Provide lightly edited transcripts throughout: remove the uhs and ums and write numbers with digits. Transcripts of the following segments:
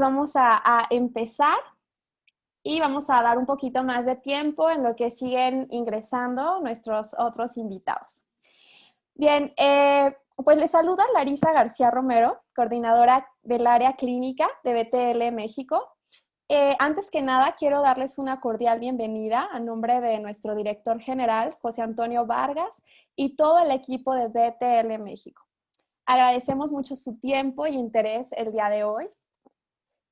vamos a empezar y vamos a dar un poquito más de tiempo en lo que siguen ingresando nuestros otros invitados. Bien, pues les saluda Larisa García Romero, coordinadora del área clínica de BTL México. Antes que nada, quiero darles una cordial bienvenida a nombre de nuestro director general, José Antonio Vargas, y todo el equipo de BTL México. Agradecemos mucho su tiempo y interés el día de hoy.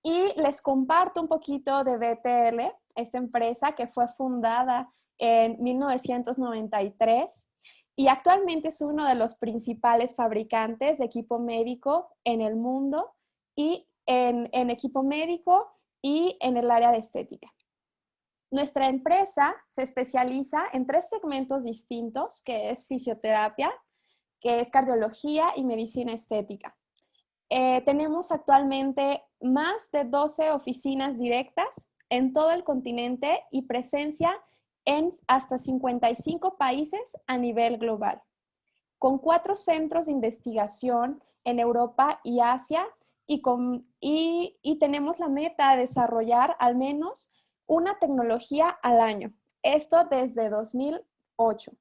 Y les comparto un poquito de BTL, esta empresa que fue fundada en 1993 y actualmente es uno de los principales fabricantes de equipo médico en el mundo y en equipo médico y en el área de estética. Nuestra empresa se especializa en 3 segmentos distintos, que es fisioterapia, que es cardiología y medicina estética. Tenemos actualmente más de 12 oficinas directas en todo el continente y presencia en hasta 55 países a nivel global, con 4 centros de investigación en Europa y Asia y tenemos la meta de desarrollar al menos una tecnología al año. Esto desde 2008.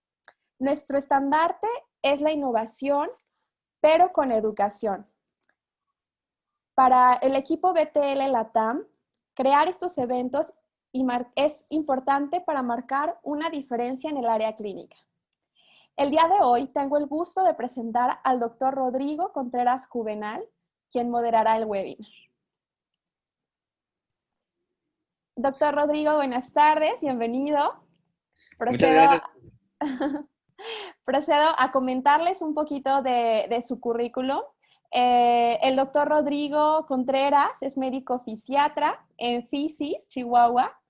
Nuestro estandarte es la innovación, pero con educación. Para el equipo BTL Latam, crear estos eventos es importante para marcar una diferencia en el área clínica. El día de hoy tengo el gusto de presentar al doctor Rodrigo Contreras Juvenal, quien moderará el webinar. Doctor Rodrigo, buenas tardes, bienvenido. Muchas gracias. Procedo a comentarles un poquito de su currículum. El doctor Rodrigo Contreras es médico fisiatra en Fisis, Chihuahua,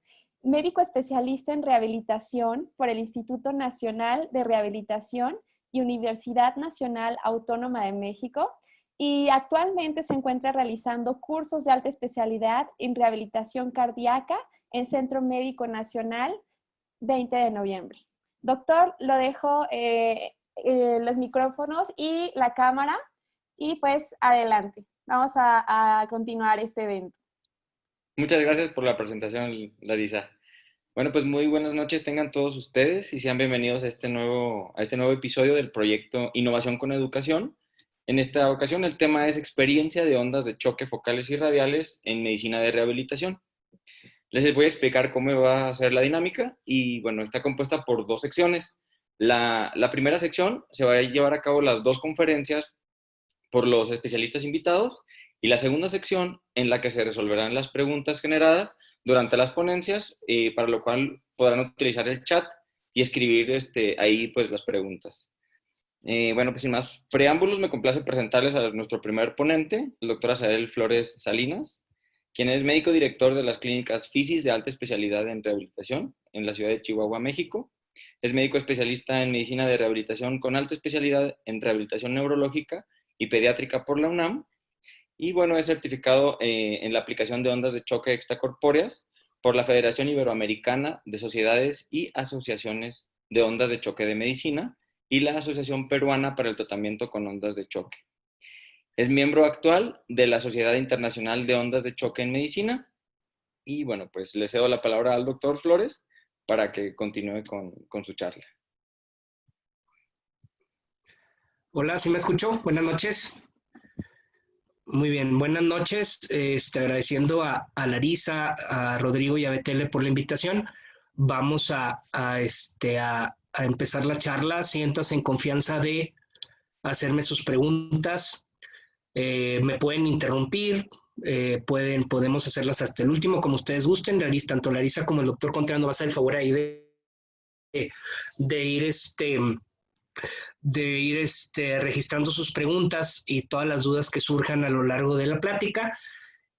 médico especialista en rehabilitación por el Instituto Nacional de Rehabilitación y Universidad Nacional Autónoma de México y actualmente se encuentra realizando cursos de alta especialidad en rehabilitación cardíaca en Centro Médico Nacional 20 de noviembre. Doctor, lo dejo los micrófonos y la cámara y pues adelante. Vamos a continuar este evento. Muchas gracias por la presentación, Larisa. Bueno, pues muy buenas noches tengan todos ustedes y sean bienvenidos a este nuevo episodio del proyecto Innovación con Educación. En esta ocasión el tema es experiencia de ondas de choque focales y radiales en medicina de rehabilitación. Les voy a explicar cómo va a ser la dinámica y bueno, está compuesta por 2 secciones. La primera sección se va a llevar a cabo las 2 conferencias por los especialistas invitados y la segunda sección en la que se resolverán las preguntas generadas durante las ponencias, para lo cual podrán utilizar el chat y escribir ahí pues las preguntas. Bueno, pues sin más preámbulos, me complace presentarles a nuestro primer ponente, el doctor Azael Flores Salinas, quien es médico director de las clínicas Fisis de alta especialidad en rehabilitación en la ciudad de Chihuahua, México. Es médico especialista en medicina de rehabilitación con alta especialidad en rehabilitación neurológica y pediátrica por la UNAM. Y bueno, es certificado en la aplicación de ondas de choque extracorpóreas por la Federación Iberoamericana de Sociedades y Asociaciones de Ondas de Choque de Medicina y la Asociación Peruana para el Tratamiento con Ondas de Choque. Es miembro actual de la Sociedad Internacional de Ondas de Choque en Medicina. Y bueno, pues le cedo la palabra al doctor Flores para que continúe con su charla. Hola, ¿sí me escuchó? Buenas noches. Muy bien, buenas noches. Agradeciendo a Larisa, a Rodrigo y a Betele por la invitación. Vamos a empezar la charla. Siéntanse en confianza de hacerme sus preguntas. Me pueden interrumpir, podemos hacerlas hasta el último, como ustedes gusten. Tanto Larisa como el doctor Contreras nos va a hacer el favor ahí de ir registrando sus preguntas y todas las dudas que surjan a lo largo de la plática.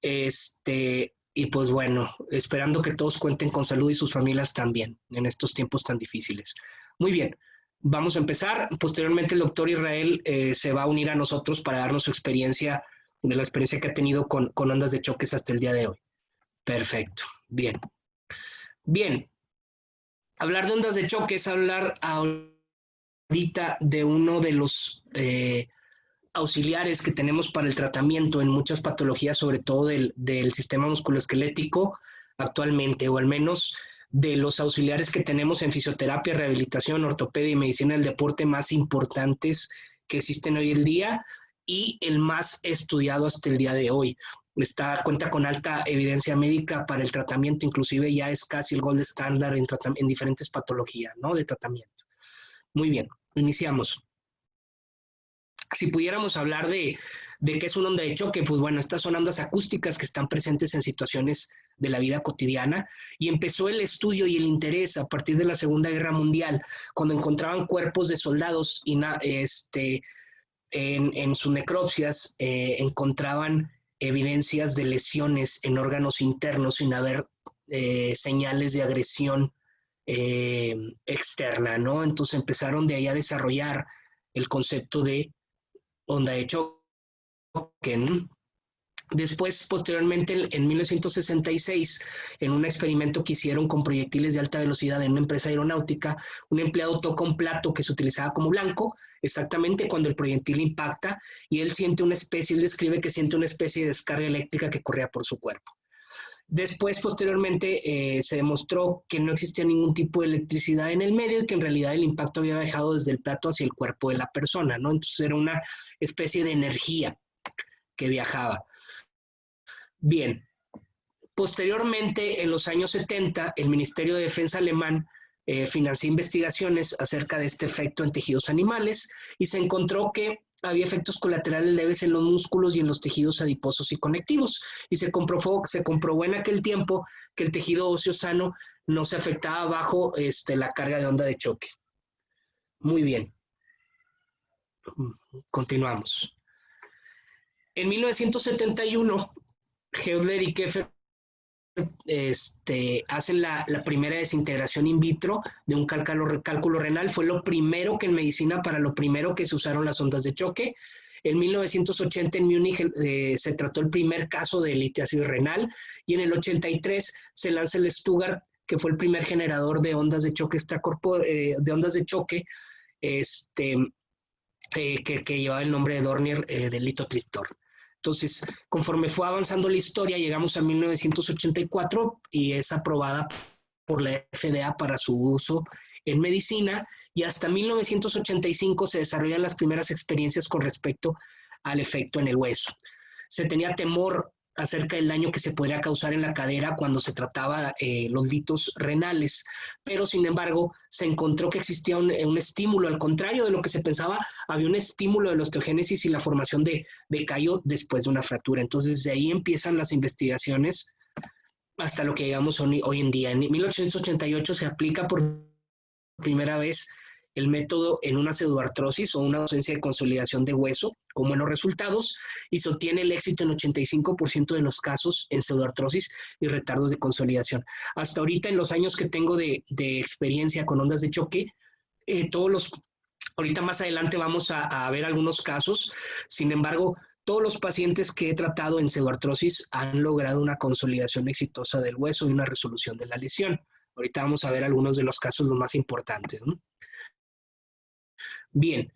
Y pues bueno, esperando que todos cuenten con salud y sus familias también en estos tiempos tan difíciles. Muy bien, vamos a empezar. Posteriormente el doctor Israel se va a unir a nosotros para darnos su experiencia, de la experiencia que ha tenido con ondas de choques hasta el día de hoy. Perfecto, bien. Bien, hablar de ondas de choque es hablar ahorita de uno de los auxiliares que tenemos para el tratamiento en muchas patologías, sobre todo del sistema musculoesquelético actualmente, o al menos de los auxiliares que tenemos en fisioterapia, rehabilitación, ortopedia y medicina del deporte más importantes que existen hoy en día y el más estudiado hasta el día de hoy. Cuenta con alta evidencia médica para el tratamiento, inclusive ya es casi el gold standard en diferentes patologías, ¿no?, de tratamiento. Muy bien, iniciamos. Si pudiéramos hablar de qué es una onda de choque, pues bueno, estas son ondas acústicas que están presentes en situaciones de la vida cotidiana, y empezó el estudio y el interés a partir de la Segunda Guerra Mundial, cuando encontraban cuerpos de soldados y en sus necropsias encontraban evidencias de lesiones en órganos internos sin haber señales de agresión externa, ¿no? Entonces empezaron de ahí a desarrollar el concepto de onda de choque, ¿no? Después, posteriormente, en 1966, en un experimento que hicieron con proyectiles de alta velocidad en una empresa aeronáutica, un empleado toca un plato que se utilizaba como blanco, exactamente cuando el proyectil impacta, y él describe que siente una especie de descarga eléctrica que corría por su cuerpo. Después, posteriormente, se demostró que no existía ningún tipo de electricidad en el medio y que en realidad el impacto había viajado desde el plato hacia el cuerpo de la persona, ¿no? Entonces era una especie de energía que viajaba. Bien, posteriormente, en los años 70, el Ministerio de Defensa alemán financió investigaciones acerca de este efecto en tejidos animales y se encontró que había efectos colaterales leves en los músculos y en los tejidos adiposos y conectivos. Y se comprobó en aquel tiempo que el tejido óseo sano no se afectaba bajo la carga de onda de choque. Muy bien. Continuamos. En 1971, Heudler y Keffer hacen la primera desintegración in vitro de un cálculo renal. Fue lo primero que en medicina, para lo primero que se usaron las ondas de choque. En 1980 en Múnich se trató el primer caso de litiasis renal, y en el 83 se lanza el Stuttgart, que fue el primer generador de ondas de choque que llevaba el nombre de Dornier de litotriptor. Entonces, conforme fue avanzando la historia, llegamos a 1984 y es aprobada por la FDA para su uso en medicina, y hasta 1985 se desarrollan las primeras experiencias con respecto al efecto en el hueso. Se tenía temor acerca del daño que se podría causar en la cadera cuando se trataba los litos renales, pero sin embargo se encontró que existía un estímulo, al contrario de lo que se pensaba, había un estímulo de la osteogénesis y la formación de callo después de una fractura. Entonces de ahí empiezan las investigaciones hasta lo que llegamos hoy en día. En 1888 se aplica por primera vez el método en una pseudoartrosis o una ausencia de consolidación de hueso con buenos resultados, y se obtiene el éxito en 85% de los casos en pseudoartrosis y retardos de consolidación. Hasta ahorita, en los años que tengo de experiencia con ondas de choque, ahorita más adelante vamos a ver algunos casos. Sin embargo, todos los pacientes que he tratado en pseudoartrosis han logrado una consolidación exitosa del hueso y una resolución de la lesión. Ahorita vamos a ver algunos de los casos los más importantes, ¿no? Bien,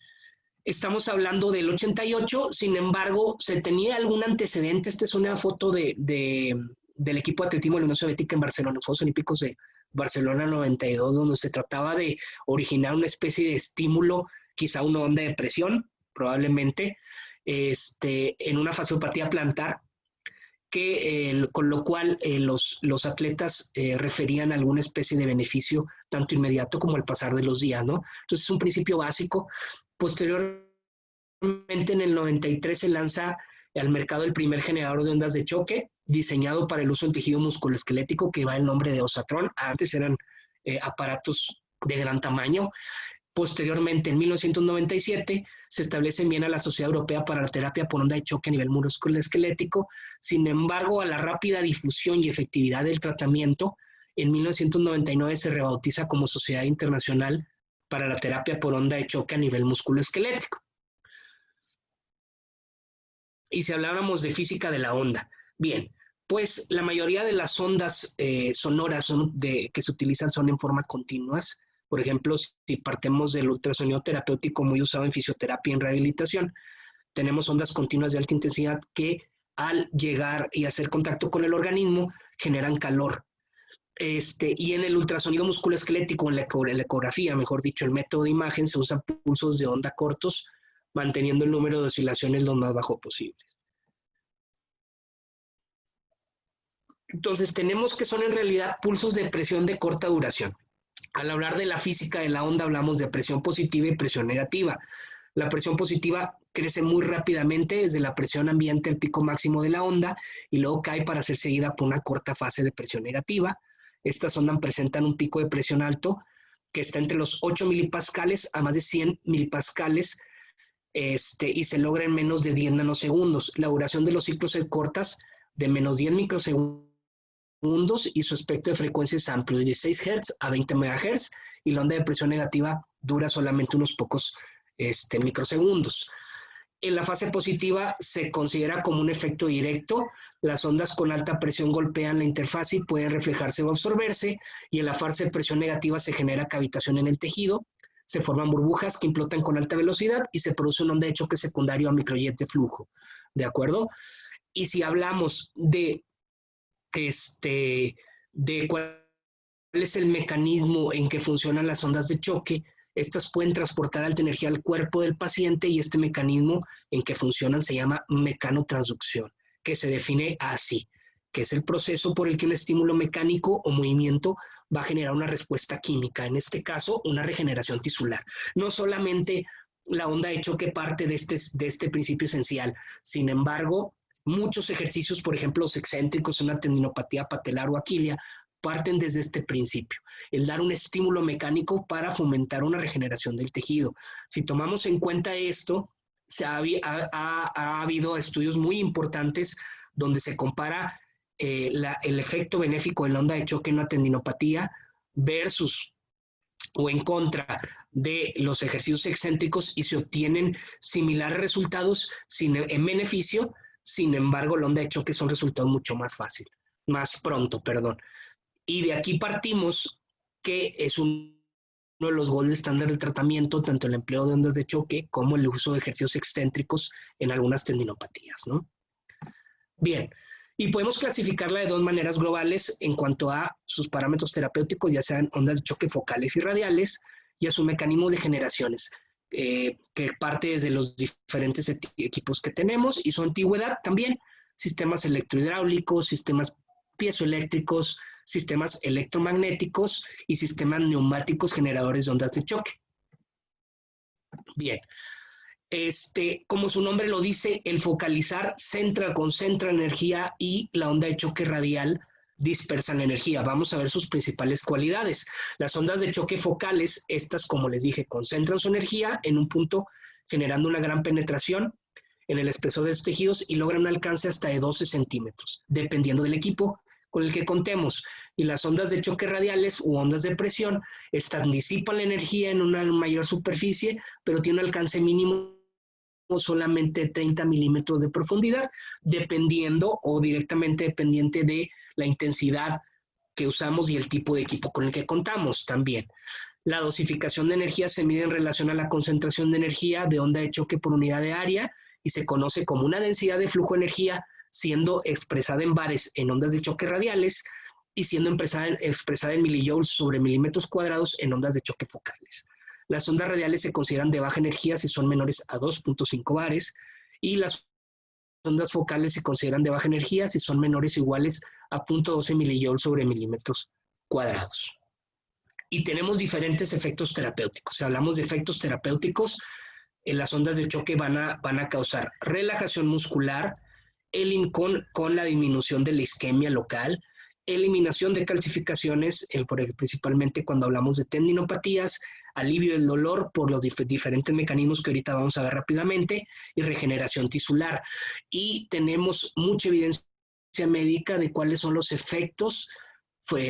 estamos hablando del 88, sin embargo, se tenía algún antecedente. Esta es una foto del equipo de atletismo de la Unión Soviética en Barcelona, los Juegos Olímpicos de Barcelona 92, donde se trataba de originar una especie de estímulo, quizá una onda de presión, probablemente, en una fasciopatía plantar, con lo cual los atletas referían a alguna especie de beneficio tanto inmediato como al pasar de los días, ¿no? Entonces es un principio básico. Posteriormente, en el 93 se lanza al mercado el primer generador de ondas de choque diseñado para el uso en tejido musculoesquelético, que va el nombre de Osatron. Antes eran aparatos de gran tamaño. Posteriormente, en 1997, se establece en Viena la Sociedad Europea para la Terapia por Onda de Choque a nivel musculoesquelético. Sin embargo, a la rápida difusión y efectividad del tratamiento, en 1999 se rebautiza como Sociedad Internacional para la Terapia por Onda de Choque a nivel musculoesquelético. Y si habláramos de física de la onda, bien, pues la mayoría de las ondas sonoras que se utilizan son en forma continuas. Por ejemplo, si partemos del ultrasonido terapéutico muy usado en fisioterapia y en rehabilitación, tenemos ondas continuas de alta intensidad que al llegar y hacer contacto con el organismo generan calor. Y en el ultrasonido musculoesquelético, en la ecografía, mejor dicho, el método de imagen, se usan pulsos de onda cortos, manteniendo el número de oscilaciones lo más bajo posible. Entonces, tenemos que son en realidad pulsos de presión de corta duración. Al hablar de la física de la onda, hablamos de presión positiva y presión negativa. La presión positiva crece muy rápidamente desde la presión ambiente al pico máximo de la onda y luego cae para ser seguida por una corta fase de presión negativa. Estas ondas presentan un pico de presión alto que está entre los 8 milipascales a más de 100 milipascales y se logra en menos de 10 nanosegundos. La duración de los ciclos es cortas, de menos 10 microsegundos, y su espectro de frecuencia es amplio, de 16 Hz a 20 MHz, y la onda de presión negativa dura solamente unos pocos microsegundos. En la fase positiva se considera como un efecto directo. Las ondas con alta presión golpean la interfaz y pueden reflejarse o absorberse, y en la fase de presión negativa se genera cavitación en el tejido, se forman burbujas que implotan con alta velocidad y se produce una onda de choque secundario a microjet de flujo, ¿de acuerdo? Y si hablamos de cuál es el mecanismo en que funcionan las ondas de choque, estas pueden transportar alta energía al cuerpo del paciente, y este mecanismo en que funcionan se llama mecanotransducción, que se define así, que es el proceso por el que un estímulo mecánico o movimiento va a generar una respuesta química, en este caso una regeneración tisular. No solamente la onda de choque parte de este principio esencial, sin embargo, muchos ejercicios, por ejemplo, los excéntricos, una tendinopatía patelar o aquilea, parten desde este principio, el dar un estímulo mecánico para fomentar una regeneración del tejido. Si tomamos en cuenta esto, ha habido estudios muy importantes donde se compara el efecto benéfico en la onda de choque en una tendinopatía versus o en contra de los ejercicios excéntricos, y se obtienen similares resultados en beneficio. Sin embargo, la onda de choque son resultados mucho más pronto. Y de aquí partimos que es uno de los gold estándar de tratamiento, tanto el empleo de ondas de choque como el uso de ejercicios excéntricos en algunas tendinopatías, ¿no? Bien, y podemos clasificarla de dos maneras globales en cuanto a sus parámetros terapéuticos, ya sean ondas de choque focales y radiales, y a su mecanismo de generaciones, que parte desde los diferentes equipos que tenemos y su antigüedad también, sistemas electrohidráulicos, sistemas piezoeléctricos, sistemas electromagnéticos y sistemas neumáticos generadores de ondas de choque. Bien, como su nombre lo dice, el focalizar concentra energía, y la onda de choque radial dispersa la energía. Vamos a ver sus principales cualidades. Las ondas de choque focales, estas, como les dije, concentran su energía en un punto, generando una gran penetración en el espesor de los tejidos y logran un alcance hasta de 12 centímetros, dependiendo del equipo con el que contemos. Y las ondas de choque radiales u ondas de presión, disipan la energía en una mayor superficie, pero tienen un alcance mínimo solamente 30 milímetros de profundidad, dependiendo o directamente dependiente de la intensidad que usamos y el tipo de equipo con el que contamos también. La dosificación de energía se mide en relación a la concentración de energía de onda de choque por unidad de área y se conoce como una densidad de flujo de energía, siendo expresada en bares en ondas de choque radiales y siendo expresada en milijoules sobre milímetros cuadrados en ondas de choque focales. Las ondas radiales se consideran de baja energía si son menores a 2.5 bares, y las ondas focales se consideran de baja energía si son menores o iguales a 0.12 milijoules sobre milímetros cuadrados. Y tenemos diferentes efectos terapéuticos. Si hablamos de efectos terapéuticos, las ondas de choque van a causar relajación muscular, con la disminución de la isquemia local, eliminación de calcificaciones, principalmente cuando hablamos de tendinopatías, alivio del dolor por los diferentes mecanismos que ahorita vamos a ver rápidamente, y regeneración tisular. Y tenemos mucha evidencia médica de cuáles son los efectos,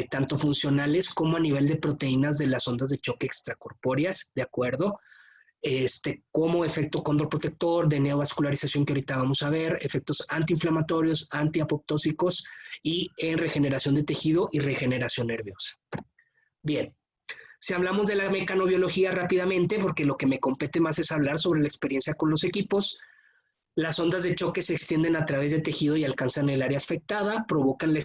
tanto funcionales como a nivel de proteínas de las ondas de choque extracorpóreas, ¿de acuerdo? Como efecto condroprotector, de neovascularización que ahorita vamos a ver, efectos antiinflamatorios, antiapoptósicos y en regeneración de tejido y regeneración nerviosa. Bien, si hablamos de la mecanobiología rápidamente, porque lo que me compete más es hablar sobre la experiencia con los equipos, Las ondas de choque se extienden a través del tejido y alcanzan el área afectada, provocan la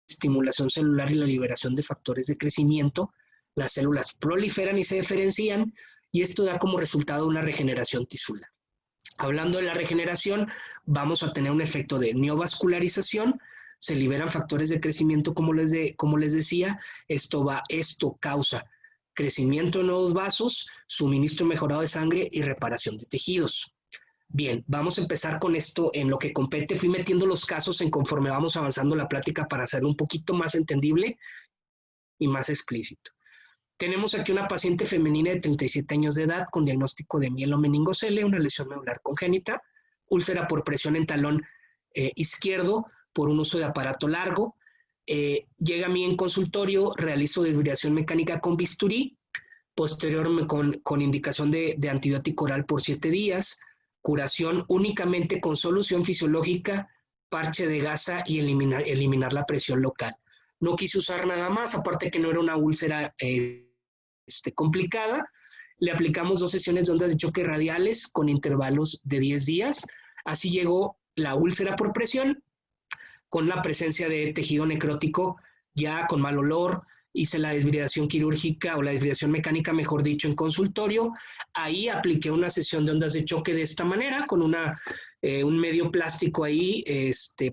estimulación celular y la liberación de factores de crecimiento. Las células proliferan y se diferencian, y esto da como resultado una regeneración tisular. Hablando de la regeneración, vamos a tener un efecto de neovascularización, se liberan factores de crecimiento, como les decía, esto causa crecimiento de nuevos vasos, suministro mejorado de sangre y reparación de tejidos. Bien, vamos a empezar con esto en lo que compete. Fui metiendo los casos en conforme vamos avanzando la plática para hacerlo un poquito más entendible y más explícito. Tenemos aquí una paciente femenina de 37 años de edad con diagnóstico de mielomeningocele, una lesión medular congénita, úlcera por presión en talón izquierdo por un uso de aparato largo. Llega a mí en consultorio, realizo desvibración mecánica con bisturí, posterior con indicación de antibiótico oral por 7 días, curación únicamente con solución fisiológica, parche de gasa y eliminar la presión local. No quise usar nada más, aparte que no era una úlcera complicada. Le aplicamos 2 sesiones de ondas de choque radiales con intervalos de 10 días. Así llegó la úlcera por presión, con la presencia de tejido necrótico, ya con mal olor. Hice la desvibración quirúrgica o la desvibración mecánica, mejor dicho, en consultorio. Ahí apliqué una sesión de ondas de choque de esta manera, con un medio plástico ahí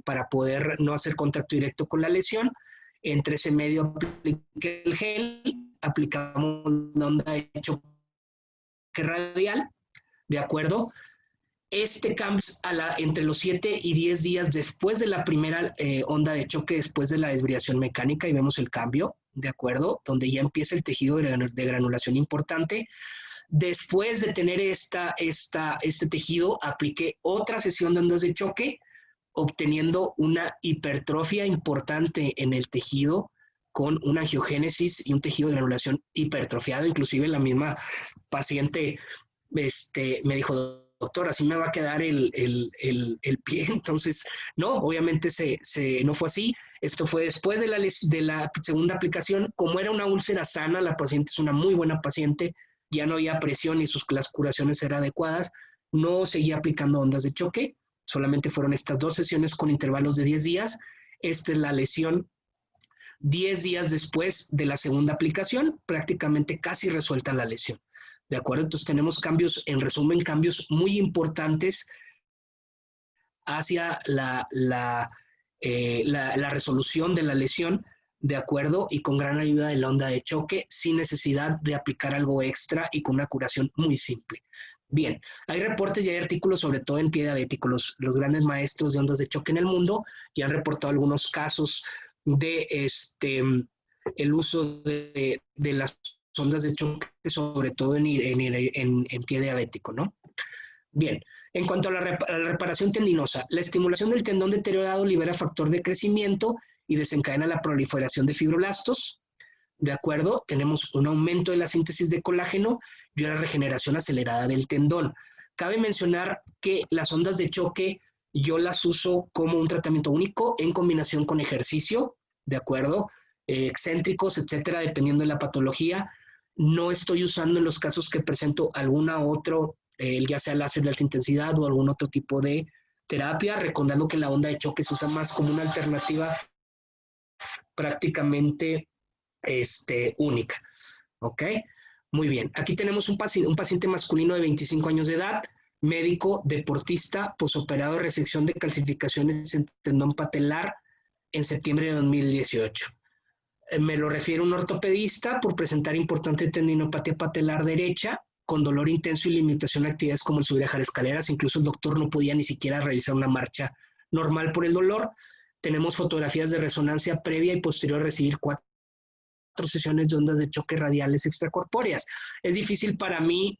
para poder no hacer contacto directo con la lesión. Entre ese medio apliqué el gel, aplicamos una onda de choque radial, ¿de acuerdo? Este cambia entre los 7 y 10 días después de la primera onda de choque, después de la desvibración mecánica, y vemos el cambio, ¿de acuerdo? Donde ya empieza el tejido de granulación importante. Después de tener este tejido, apliqué otra sesión de ondas de choque, obteniendo una hipertrofia importante en el tejido, con una angiogénesis y un tejido de granulación hipertrofiado. Inclusive la misma paciente me dijo: doctor, así me va a quedar el pie. Entonces, no, obviamente no fue así. Esto fue después de la segunda aplicación. Como era una úlcera sana, la paciente es una muy buena paciente, ya no había presión y las curaciones eran adecuadas. No seguía aplicando ondas de choque, solamente fueron estas 2 sesiones con intervalos de 10 días. Esta es la lesión 10 días después de la segunda aplicación, prácticamente casi resuelta la lesión. ¿De acuerdo? Entonces tenemos cambios, en resumen, cambios muy importantes hacia la resolución de la lesión, ¿de acuerdo? Y con gran ayuda de la onda de choque, sin necesidad de aplicar algo extra y con una curación muy simple. Bien, hay reportes y hay artículos, sobre todo en pie diabético. Los grandes maestros de ondas de choque en el mundo ya han reportado algunos casos de el uso de las ondas de choque, sobre todo en pie diabético, ¿no? Bien, en cuanto a la reparación tendinosa, la estimulación del tendón deteriorado libera factor de crecimiento y desencadena la proliferación de fibroblastos, ¿de acuerdo? Tenemos un aumento de la síntesis de colágeno y una regeneración acelerada del tendón. Cabe mencionar que las ondas de choque yo las uso como un tratamiento único en combinación con ejercicio, ¿de acuerdo? Excéntricos, etcétera, dependiendo de la patología. No estoy usando en los casos que presento alguna otro, ya sea láser de alta intensidad o algún otro tipo de terapia, recordando que la onda de choque se usa más como una alternativa prácticamente única. ¿Ok? Muy bien. Aquí tenemos un paciente masculino de 25 años de edad, médico, deportista, posoperado de resección de calcificaciones en tendón patelar en septiembre de 2018. Me lo refiere un ortopedista por presentar importante tendinopatía patelar derecha, con dolor intenso y limitación de actividades como el subir y bajar escaleras. Incluso el doctor no podía ni siquiera realizar una marcha normal por el dolor. Tenemos fotografías de resonancia previa y posterior a recibir 4 sesiones de ondas de choque radiales extracorpóreas. Es difícil para mí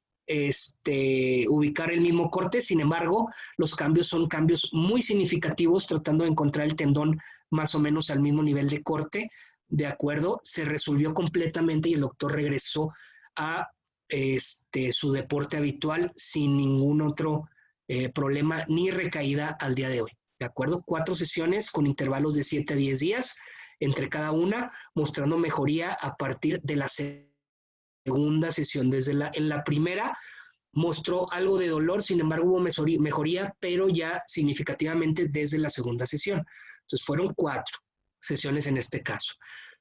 ubicar el mismo corte, sin embargo, los cambios son cambios muy significativos, tratando de encontrar el tendón más o menos al mismo nivel de corte. De acuerdo, se resolvió completamente y el doctor regresó a su deporte habitual sin ningún otro problema ni recaída al día de hoy. De acuerdo, 4 sesiones con intervalos de 7 a 10 días entre cada una, mostrando mejoría a partir de la segunda sesión. En la primera mostró algo de dolor, sin embargo hubo mejoría, pero ya significativamente desde la segunda sesión. Entonces fueron 4 sesiones en este caso.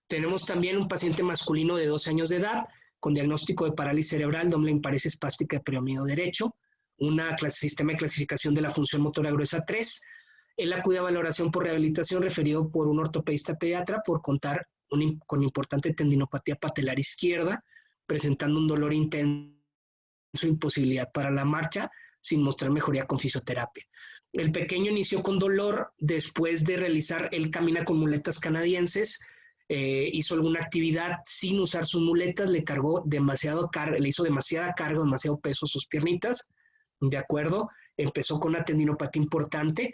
Tenemos también un paciente masculino de 12 años de edad con diagnóstico de parálisis cerebral, doble paresis espástica de periódico derecho, sistema de clasificación de la función motora gruesa 3. Él acude a valoración por rehabilitación referido por un ortopedista pediatra por contar con importante tendinopatía patelar izquierda, presentando un dolor intenso, imposibilidad para la marcha, sin mostrar mejoría con fisioterapia. El pequeño inició con dolor, después de realizar, él camina con muletas canadienses, hizo alguna actividad sin usar sus muletas, le hizo demasiada carga, demasiado peso a sus piernitas, ¿de acuerdo? Empezó con una tendinopatía importante.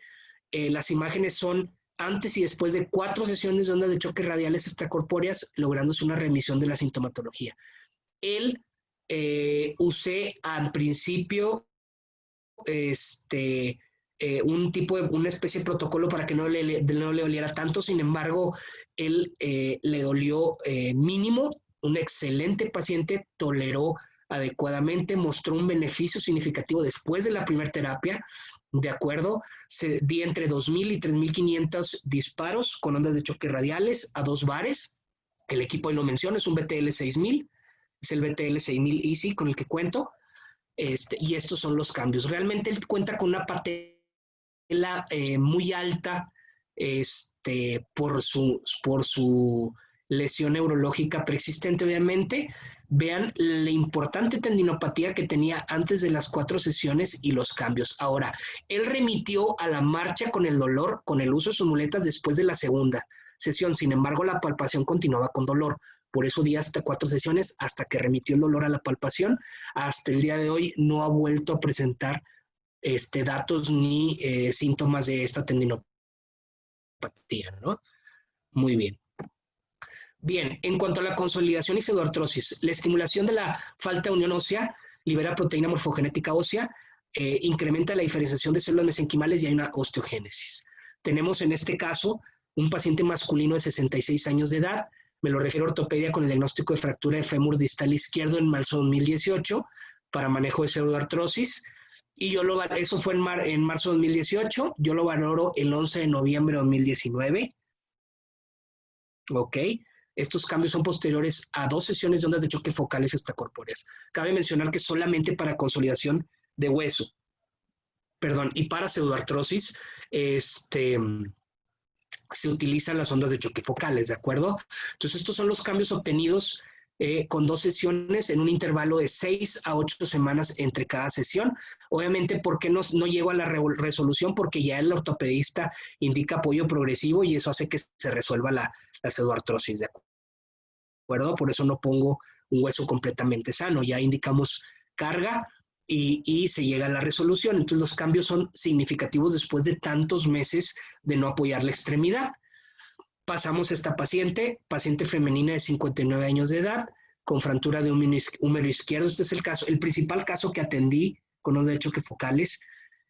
Las imágenes son antes y después de 4 sesiones de ondas de choque radiales extracorpóreas, lográndose una remisión de la sintomatología. Él usé al principio una especie de protocolo para que no le doliera tanto, sin embargo, él le dolió mínimo, un excelente paciente, toleró adecuadamente, mostró un beneficio significativo después de la primera terapia, ¿de acuerdo? Se di entre 2.000 y 3.500 disparos con ondas de choque radiales a 2 bares. El equipo ahí lo menciona, es un BTL 6000, es el BTL 6000 Easy con el que cuento, y estos son los cambios. Realmente él cuenta con una patela muy alta por su lesión neurológica preexistente, obviamente. Vean la importante tendinopatía que tenía antes de las 4 sesiones y los cambios. Ahora, él remitió a la marcha con el dolor, con el uso de sus muletas después de la segunda sesión. Sin embargo, la palpación continuaba con dolor. Por eso di hasta 4 sesiones, hasta que remitió el dolor a la palpación. Hasta el día de hoy no ha vuelto a presentar datos ni síntomas de esta tendinopatía, ¿no? Muy bien. Bien, en cuanto a la consolidación y pseudoartrosis, la estimulación de la falta de unión ósea libera proteína morfogenética ósea, incrementa la diferenciación de células mesenquimales y hay una osteogénesis. Tenemos en este caso un paciente masculino de 66 años de edad, me lo refiero a ortopedia con el diagnóstico de fractura de fémur distal izquierdo en marzo de 2018 para manejo de pseudoartrosis, y eso fue en marzo de 2018, yo lo valoro el 11 de noviembre de 2019, ¿ok? Estos cambios son posteriores a 2 sesiones de ondas de choque focales extracorpóreas. Cabe mencionar que solamente para consolidación de hueso, y para pseudoartrosis, se utilizan las ondas de choque focales, ¿de acuerdo? Entonces, estos son los cambios obtenidos con 2 sesiones en un intervalo de 6 a 8 semanas entre cada sesión. Obviamente, ¿por qué no llego a la resolución? Porque ya el ortopedista indica apoyo progresivo y eso hace que se resuelva la pseudoartrosis, ¿de acuerdo? Por eso no pongo un hueso completamente sano, ya indicamos carga y se llega a la resolución. Entonces los cambios son significativos después de tantos meses de no apoyar la extremidad. Pasamos a esta paciente femenina de 59 años de edad, con fractura de húmero izquierdo. Este es el principal caso que atendí con ondas de choque focales.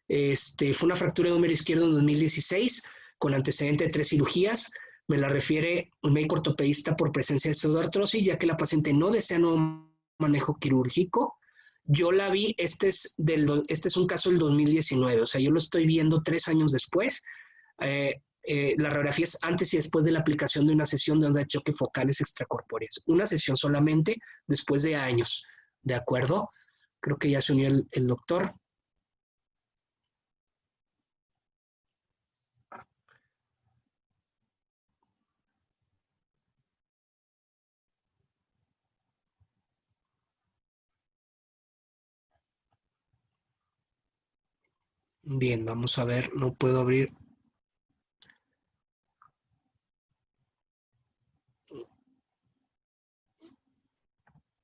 Fue una fractura de húmero izquierdo en 2016, con antecedente de 3 cirugías. Me la refiere un médico ortopedista por presencia de pseudoartrosis, ya que la paciente no desea nuevo manejo quirúrgico. Yo la vi, este es un caso del 2019, o sea, yo lo estoy viendo 3 años después. La radiografía es antes y después de la aplicación de una sesión de ondas de choque focales extracorpóreas. Una sesión solamente después de años, ¿de acuerdo? Creo que ya se unió el doctor. Bien, vamos a ver, no puedo abrir.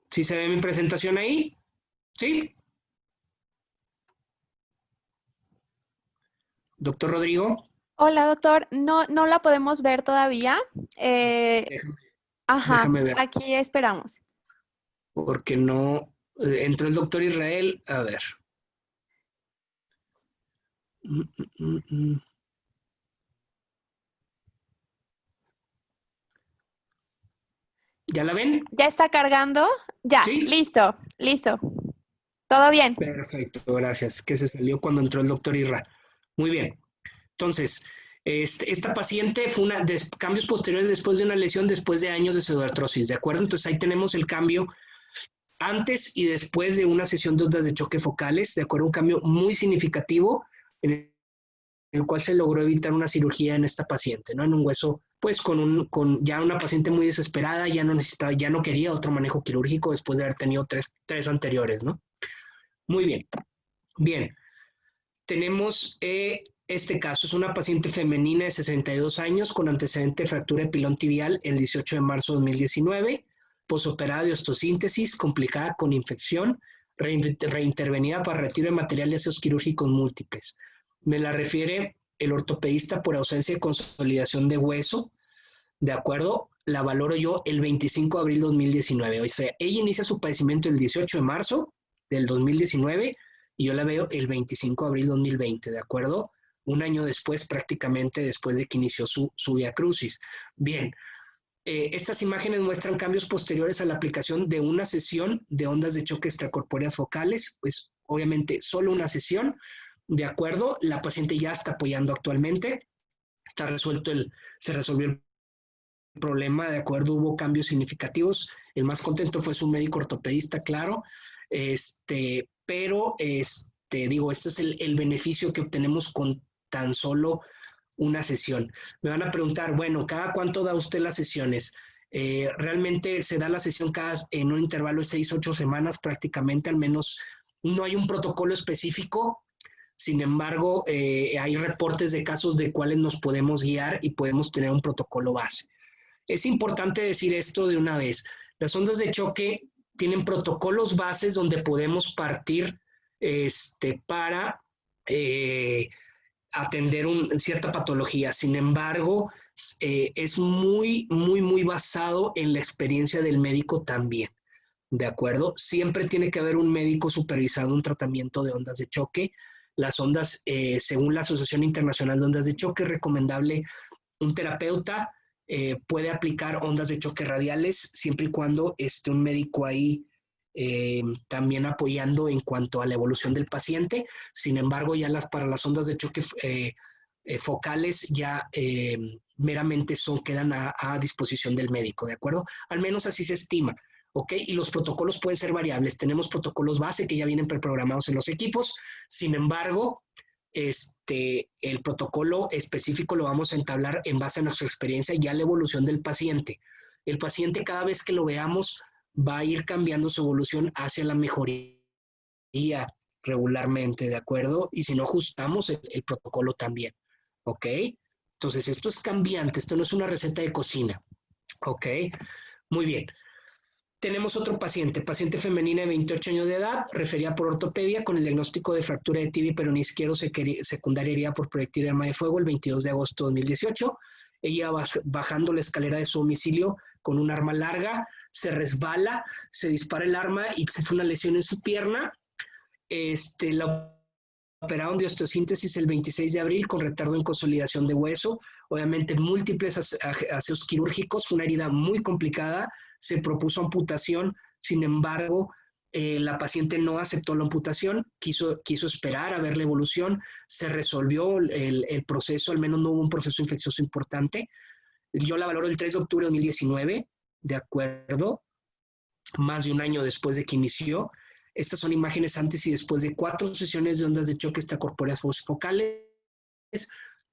¿Sí se ve mi presentación ahí? ¿Sí? Doctor Rodrigo. Hola, doctor. No, no la podemos ver todavía. Déjame ver. Aquí esperamos. Porque no entró el doctor Israel. A ver. ¿Ya la ven? ¿Ya está cargando? Ya, ¿Sí? listo. ¿Todo bien? Perfecto, gracias. Que se salió cuando entró el doctor Irra. Muy bien. Entonces, esta paciente fue cambios posteriores después de una lesión, después de años de pseudoartrosis, ¿de acuerdo? Entonces ahí tenemos el cambio antes y después de una sesión de ondas de choque focales, ¿de acuerdo? Un cambio muy significativo en el cual se logró evitar una cirugía en esta paciente, ¿no? En un hueso, pues con ya una paciente muy desesperada, ya no necesitaba, ya no quería otro manejo quirúrgico después de haber tenido tres anteriores, ¿no? Muy bien. Bien. Tenemos este caso, es una paciente femenina de 62 años con antecedente de fractura de pilón tibial el 18 de marzo de 2019, posoperada de osteosíntesis, complicada con infección, reintervenida para retiro de material de ácidos quirúrgicos múltiples. Me la refiere el ortopedista por ausencia de consolidación de hueso, ¿de acuerdo? La valoro yo el 25 de abril de 2019. O sea, ella inicia su padecimiento el 18 de marzo del 2019 y yo la veo el 25 de abril de 2020, ¿de acuerdo? Un año después, prácticamente después de que inició su vía crucis. Bien, estas imágenes muestran cambios posteriores a la aplicación de una sesión de ondas de choque extracorpóreas focales, pues obviamente solo una sesión, ¿de acuerdo? La paciente ya está apoyando actualmente, se resolvió el problema, ¿de acuerdo? Hubo cambios significativos, el más contento fue su médico ortopedista, claro, pero digo, este es el beneficio que obtenemos con tan solo una sesión. Me van a preguntar, bueno, ¿cada cuánto da usted las sesiones? Realmente se da la sesión en un intervalo de 6 a 8 semanas prácticamente, al menos no hay un protocolo específico. Sin embargo, hay reportes de casos de cuales nos podemos guiar y podemos tener un protocolo base. Es importante decir esto de una vez. Las ondas de choque tienen protocolos bases donde podemos partir para atender cierta patología. Sin embargo, es muy, muy, muy basado en la experiencia del médico también. ¿De acuerdo? Siempre tiene que haber un médico supervisando un tratamiento de ondas de choque. Las ondas, según la Asociación Internacional de Ondas de Choque, es recomendable un terapeuta puede aplicar ondas de choque radiales siempre y cuando esté un médico ahí también apoyando en cuanto a la evolución del paciente. Sin embargo, ya para las ondas de choque focales ya meramente quedan a disposición del médico, ¿de acuerdo? Al menos así se estima. ¿Ok? Y los protocolos pueden ser variables. Tenemos protocolos base que ya vienen preprogramados en los equipos. Sin embargo, el protocolo específico lo vamos a entablar en base a nuestra experiencia y a la evolución del paciente. El paciente, cada vez que lo veamos, va a ir cambiando su evolución hacia la mejoría regularmente, ¿de acuerdo? Y si no, ajustamos el protocolo también. ¿Ok? Entonces, esto es cambiante. Esto no es una receta de cocina. ¿Ok? Muy bien. Tenemos otro paciente femenina de 28 años de edad, referida por ortopedia con el diagnóstico de fractura de tibia y peroné izquierdo secundaria herida por proyectil de arma de fuego el 22 de agosto de 2018. Ella bajando la escalera de su domicilio con un arma larga, se resbala, se dispara el arma y sufre una lesión en su pierna. La operaron de osteosíntesis el 26 de abril con retardo en consolidación de hueso, obviamente múltiples aseos quirúrgicos, fue una herida muy complicada, se propuso amputación, sin embargo, la paciente no aceptó la amputación, quiso esperar a ver la evolución, se resolvió el proceso, al menos no hubo un proceso infeccioso importante. Yo la valoro el 3 de octubre de 2019, de acuerdo, más de un año después de que inició. Estas son imágenes antes y después de 4 sesiones de ondas de choque extracorpóreas focales.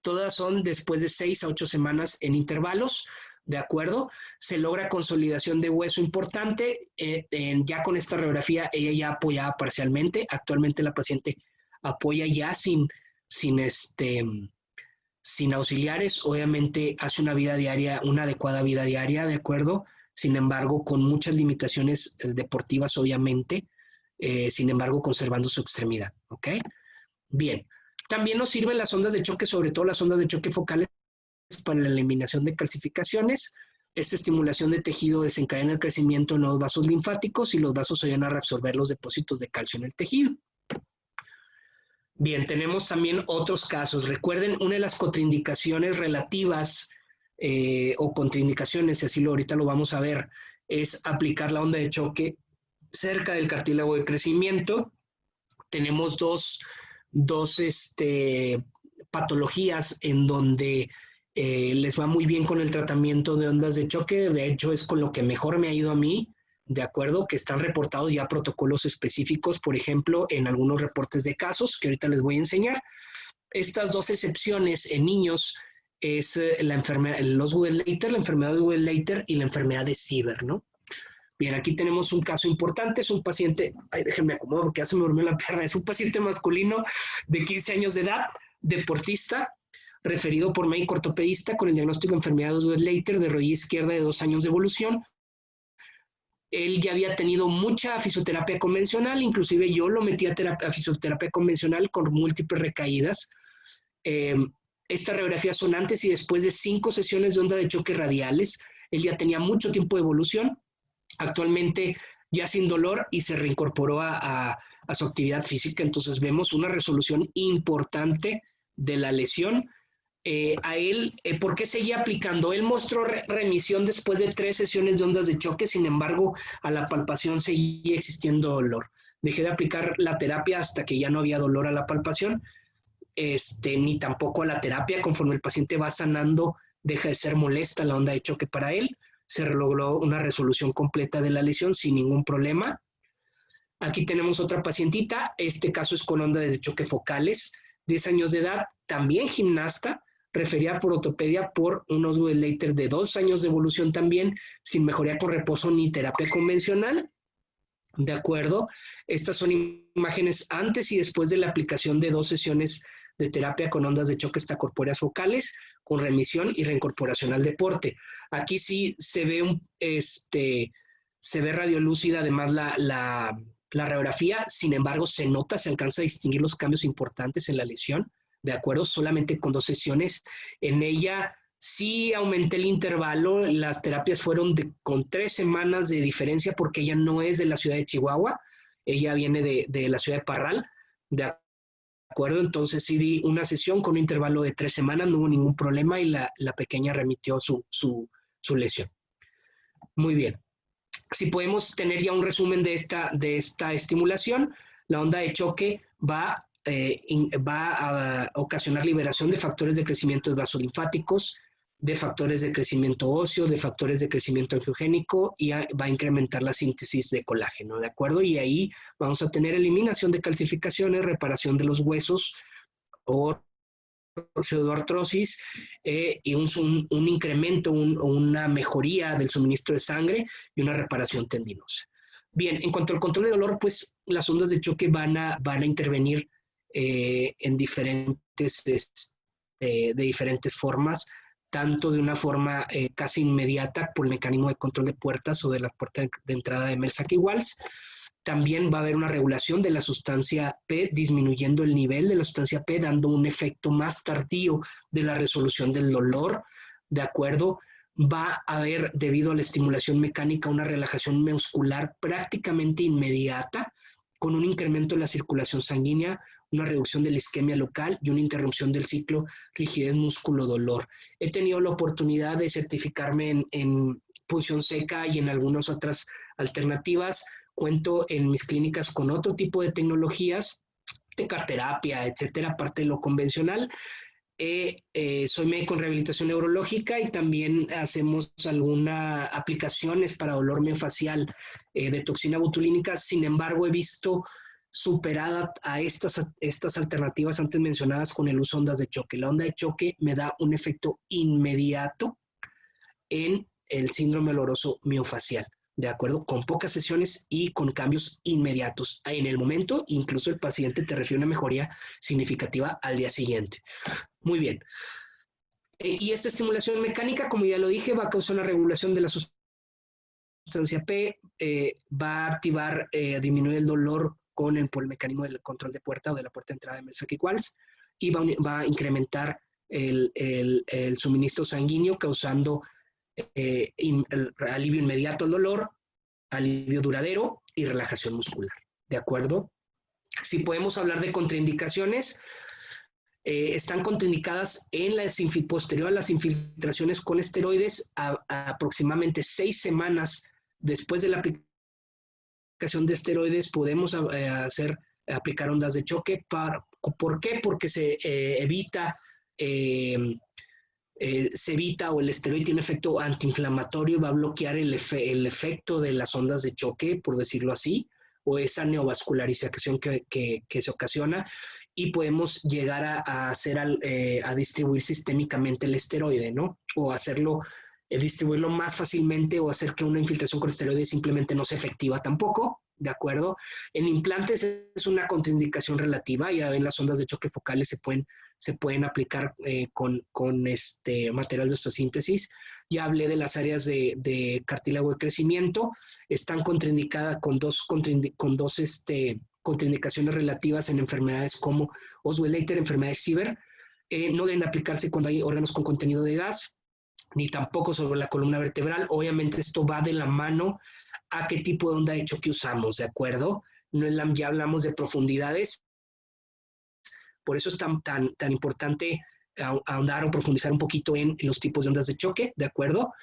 Todas son después de 6 a 8 semanas en intervalos, ¿de acuerdo? Se logra consolidación de hueso importante. Ya con esta radiografía, ella ya apoyaba parcialmente. Actualmente la paciente apoya ya sin auxiliares. Obviamente hace una vida diaria, una adecuada vida diaria, ¿de acuerdo? Sin embargo, con muchas limitaciones deportivas, obviamente. Sin embargo, conservando su extremidad, ¿ok? Bien. También nos sirven las ondas de choque, sobre todo las ondas de choque focales, para la eliminación de calcificaciones. Esta estimulación de tejido desencadena el crecimiento de nuevos vasos linfáticos y los vasos ayudan a reabsorber los depósitos de calcio en el tejido. Bien, tenemos también otros casos. Recuerden, una de las contraindicaciones relativas o contraindicaciones, y así ahorita lo vamos a ver, es aplicar la onda de choque cerca del cartílago de crecimiento, tenemos dos patologías en donde les va muy bien con el tratamiento de ondas de choque. De hecho, es con lo que mejor me ha ido a mí, de acuerdo, que están reportados ya protocolos específicos, por ejemplo, en algunos reportes de casos que ahorita les voy a enseñar. Estas dos excepciones en niños es la enfermedad, los Gudelleiter, la enfermedad de Gudelleiter y la enfermedad de Sieber, ¿no? Bien, aquí tenemos un caso importante, es un paciente, ay, déjenme acomodar porque ya se me durmió la pierna, es un paciente masculino de 15 años de edad, deportista, referido por médico ortopedista con el diagnóstico de enfermedad de Gudelleiter de rodilla izquierda de 2 años de evolución. Él ya había tenido mucha fisioterapia convencional, inclusive yo lo metí a fisioterapia convencional con múltiples recaídas. Estas radiografías son antes y después de 5 sesiones de onda de choque radiales. Él ya tenía mucho tiempo de evolución, actualmente ya sin dolor y se reincorporó a su actividad física. Entonces vemos una resolución importante de la lesión. A él, ¿por qué seguía aplicando? Él mostró remisión después de 3 sesiones de ondas de choque, sin embargo, a la palpación seguía existiendo dolor. Dejé de aplicar la terapia hasta que ya no había dolor a la palpación, ni tampoco a la terapia. Conforme el paciente va sanando, deja de ser molesta la onda de choque para él. Se logró una resolución completa de la lesión sin ningún problema. Aquí tenemos otra pacientita, este caso es con ondas de choque focales, 10 años de edad, también gimnasta, referida por ortopedia por unos Gudelleiter de 2 años de evolución también, sin mejoría con reposo ni terapia convencional. De acuerdo, estas son imágenes antes y después de la aplicación de 2 sesiones de terapia con ondas de choque extracorpóreas focales, con remisión y reincorporación al deporte. Aquí sí se ve, se ve radiolúcida además la radiografía, sin embargo se nota, se alcanza a distinguir los cambios importantes en la lesión, de acuerdo, solamente con 2 sesiones. En ella sí aumenté el intervalo, las terapias fueron con 3 semanas de diferencia porque ella no es de la ciudad de Chihuahua, ella viene de la ciudad de Parral, de acuerdo, entonces sí di una sesión con un intervalo de 3 semanas, no hubo ningún problema y la pequeña remitió su lesión. Muy bien. Si podemos tener ya un resumen de esta estimulación, la onda de choque va a ocasionar liberación de factores de crecimiento vasolinfáticos, de factores de crecimiento óseo, de factores de crecimiento angiogénico y va a incrementar la síntesis de colágeno, ¿de acuerdo? Y ahí vamos a tener eliminación de calcificaciones, reparación de los huesos o pseudoartrosis y un incremento, una mejoría del suministro de sangre y una reparación tendinosa. Bien, en cuanto al control de dolor, pues las ondas de choque van a intervenir en de diferentes formas, tanto de una forma casi inmediata por el mecanismo de control de puertas o de la puerta de entrada de Melsacki-Waltz. También va a haber una regulación de la sustancia P, disminuyendo el nivel de la sustancia P, dando un efecto más tardío de la resolución del dolor, ¿de acuerdo? Va a haber, debido a la estimulación mecánica, una relajación muscular prácticamente inmediata, con un incremento de la circulación sanguínea, una reducción de la isquemia local y una interrupción del ciclo rigidez músculo-dolor. He tenido la oportunidad de certificarme en punción seca y en algunas otras alternativas. Cuento en mis clínicas con otro tipo de tecnologías, tecarterapia, etcétera, aparte de lo convencional. Soy médico en rehabilitación neurológica y también hacemos algunas aplicaciones para dolor miofascial de toxina botulínica. Sin embargo, he visto superada a estas alternativas antes mencionadas con el uso de ondas de choque. La onda de choque me da un efecto inmediato en el síndrome doloroso miofascial, ¿de acuerdo? Con pocas sesiones y con cambios inmediatos. En el momento, incluso el paciente te refiere a una mejoría significativa al día siguiente. Muy bien. Y esta estimulación mecánica, como ya lo dije, va a causar una regulación de la sustancia P, va a activar, disminuir el dolor por el mecanismo del control de puerta o de la puerta de entrada de Melsacki-Waltz y va a incrementar el suministro sanguíneo, causando alivio inmediato al dolor, alivio duradero y relajación muscular. ¿De acuerdo? Si podemos hablar de contraindicaciones, están contraindicadas en posterior a las infiltraciones con esteroides aproximadamente 6 semanas después de la aplicación de esteroides podemos hacer aplicar ondas de choque. ¿Por qué? Porque se evita o el esteroide tiene efecto antiinflamatorio y va a bloquear el efecto de las ondas de choque, por decirlo así, o esa neovascularización que se ocasiona, y podemos llegar a distribuir sistémicamente el esteroide, ¿no? O distribuirlo más fácilmente, o hacer que una infiltración con esteroide simplemente no sea efectiva tampoco, ¿de acuerdo? En implantes es una contraindicación relativa. Ya ven, las ondas de choque focales se pueden aplicar con material de osteosíntesis. Ya hablé de las áreas de cartílago de crecimiento. Están contraindicadas con dos contraindicaciones relativas en enfermedades como Osweiler, enfermedad de Sieber. No deben aplicarse cuando hay órganos con contenido de gas, ni tampoco sobre la columna vertebral. Obviamente esto va de la mano a qué tipo de onda de choque usamos, ¿de acuerdo? Ya hablamos de profundidades, por eso es tan importante ahondar o profundizar un poquito en los tipos de ondas de choque, ¿de acuerdo?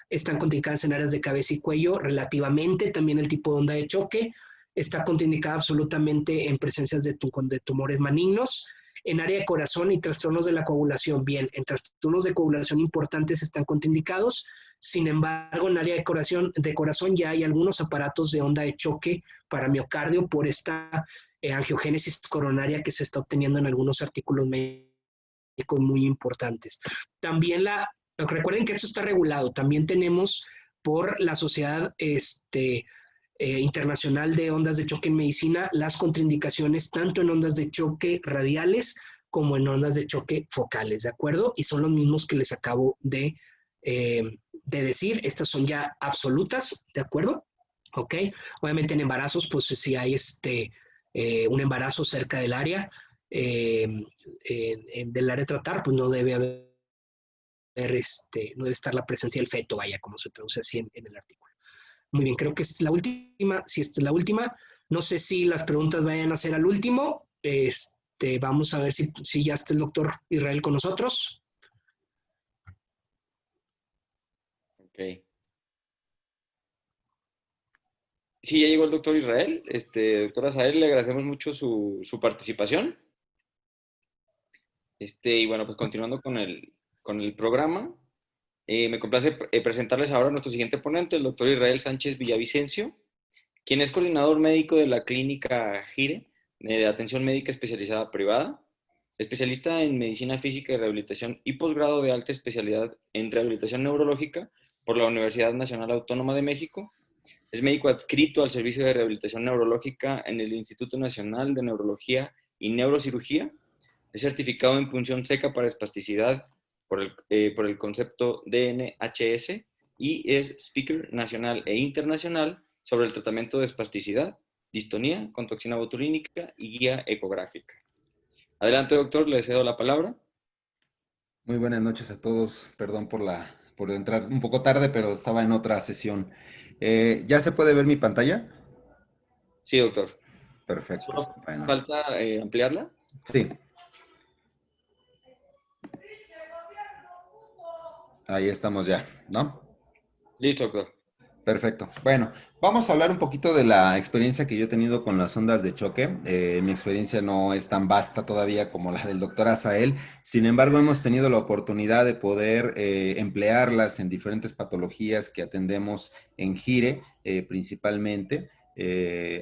Están contraindicadas en áreas de cabeza y cuello relativamente, también el tipo de onda de choque. Está contraindicada absolutamente en presencias de tumores malignos. En área de corazón y trastornos de la coagulación, bien, en trastornos de coagulación importantes están contraindicados. Sin embargo, en área de corazón ya hay algunos aparatos de onda de choque para miocardio por esta angiogénesis coronaria que se está obteniendo en algunos artículos médicos muy importantes. También recuerden que esto está regulado. También tenemos por la Sociedad Internacional de Ondas de Choque en Medicina las contraindicaciones tanto en ondas de choque radiales como en ondas de choque focales, ¿de acuerdo? Y son los mismos que les acabo de decir. Estas son ya absolutas, ¿de acuerdo? ¿Ok? Obviamente en embarazos, pues si hay un embarazo cerca del área, del área a tratar, pues no debe haber, no debe estar la presencia del feto, vaya, como se traduce así en el artículo. Muy bien, creo que es la última. Si esta es la última, no sé si las preguntas vayan a ser al último. Vamos a ver si ya está el doctor Israel con nosotros. Ok. Sí, ya llegó el doctor Israel. Doctor Azael, le agradecemos mucho su participación. Y bueno, pues continuando con el programa, me complace presentarles ahora a nuestro siguiente ponente, el doctor Israel Sánchez Villavicencio, quien es coordinador médico de la clínica GIRE, de atención médica especializada privada, especialista en medicina física y rehabilitación y posgrado de alta especialidad en rehabilitación neurológica por la Universidad Nacional Autónoma de México. Es médico adscrito al Servicio de Rehabilitación Neurológica en el Instituto Nacional de Neurología y Neurocirugía. Es certificado en punción seca para espasticidad por el concepto DNHS y es speaker nacional e internacional sobre el tratamiento de espasticidad, distonía con toxina botulínica y guía ecográfica. Adelante, doctor, le cedo la palabra. Muy buenas noches a todos. Perdón por entrar un poco tarde, pero estaba en otra sesión. ¿Ya se puede ver mi pantalla? Sí, doctor. Perfecto. Solo Bueno, falta ampliarla. sí. Ahí estamos ya, ¿no? Listo, doctor. Perfecto. Bueno, vamos a hablar un poquito de la experiencia que yo he tenido con las ondas de choque. Mi experiencia no es tan vasta todavía como la del doctor Azael. Sin embargo, hemos tenido la oportunidad de poder emplearlas en diferentes patologías que atendemos en GIRE, principalmente.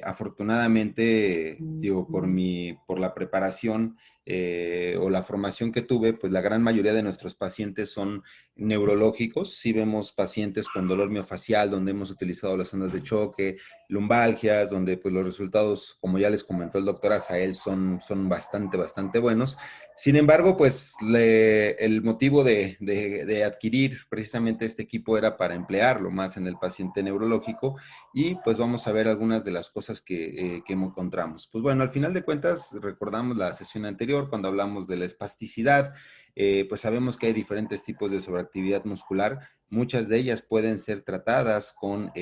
Afortunadamente, digo, por la preparación o la formación que tuve, pues la gran mayoría de nuestros pacientes son neurológicos. Sí vemos pacientes con dolor miofacial, donde hemos utilizado las ondas de choque, lumbalgias, donde pues los resultados, como ya les comentó el doctor Azael, son bastante buenos. Sin embargo, pues el motivo de adquirir precisamente este equipo era para emplearlo más en el paciente neurológico y pues vamos a ver algunas de las cosas que encontramos. Pues bueno, al final de cuentas, recordamos la sesión anterior cuando hablamos de la espasticidad. Pues sabemos que hay diferentes tipos de sobreactividad muscular. Muchas de ellas pueden ser tratadas con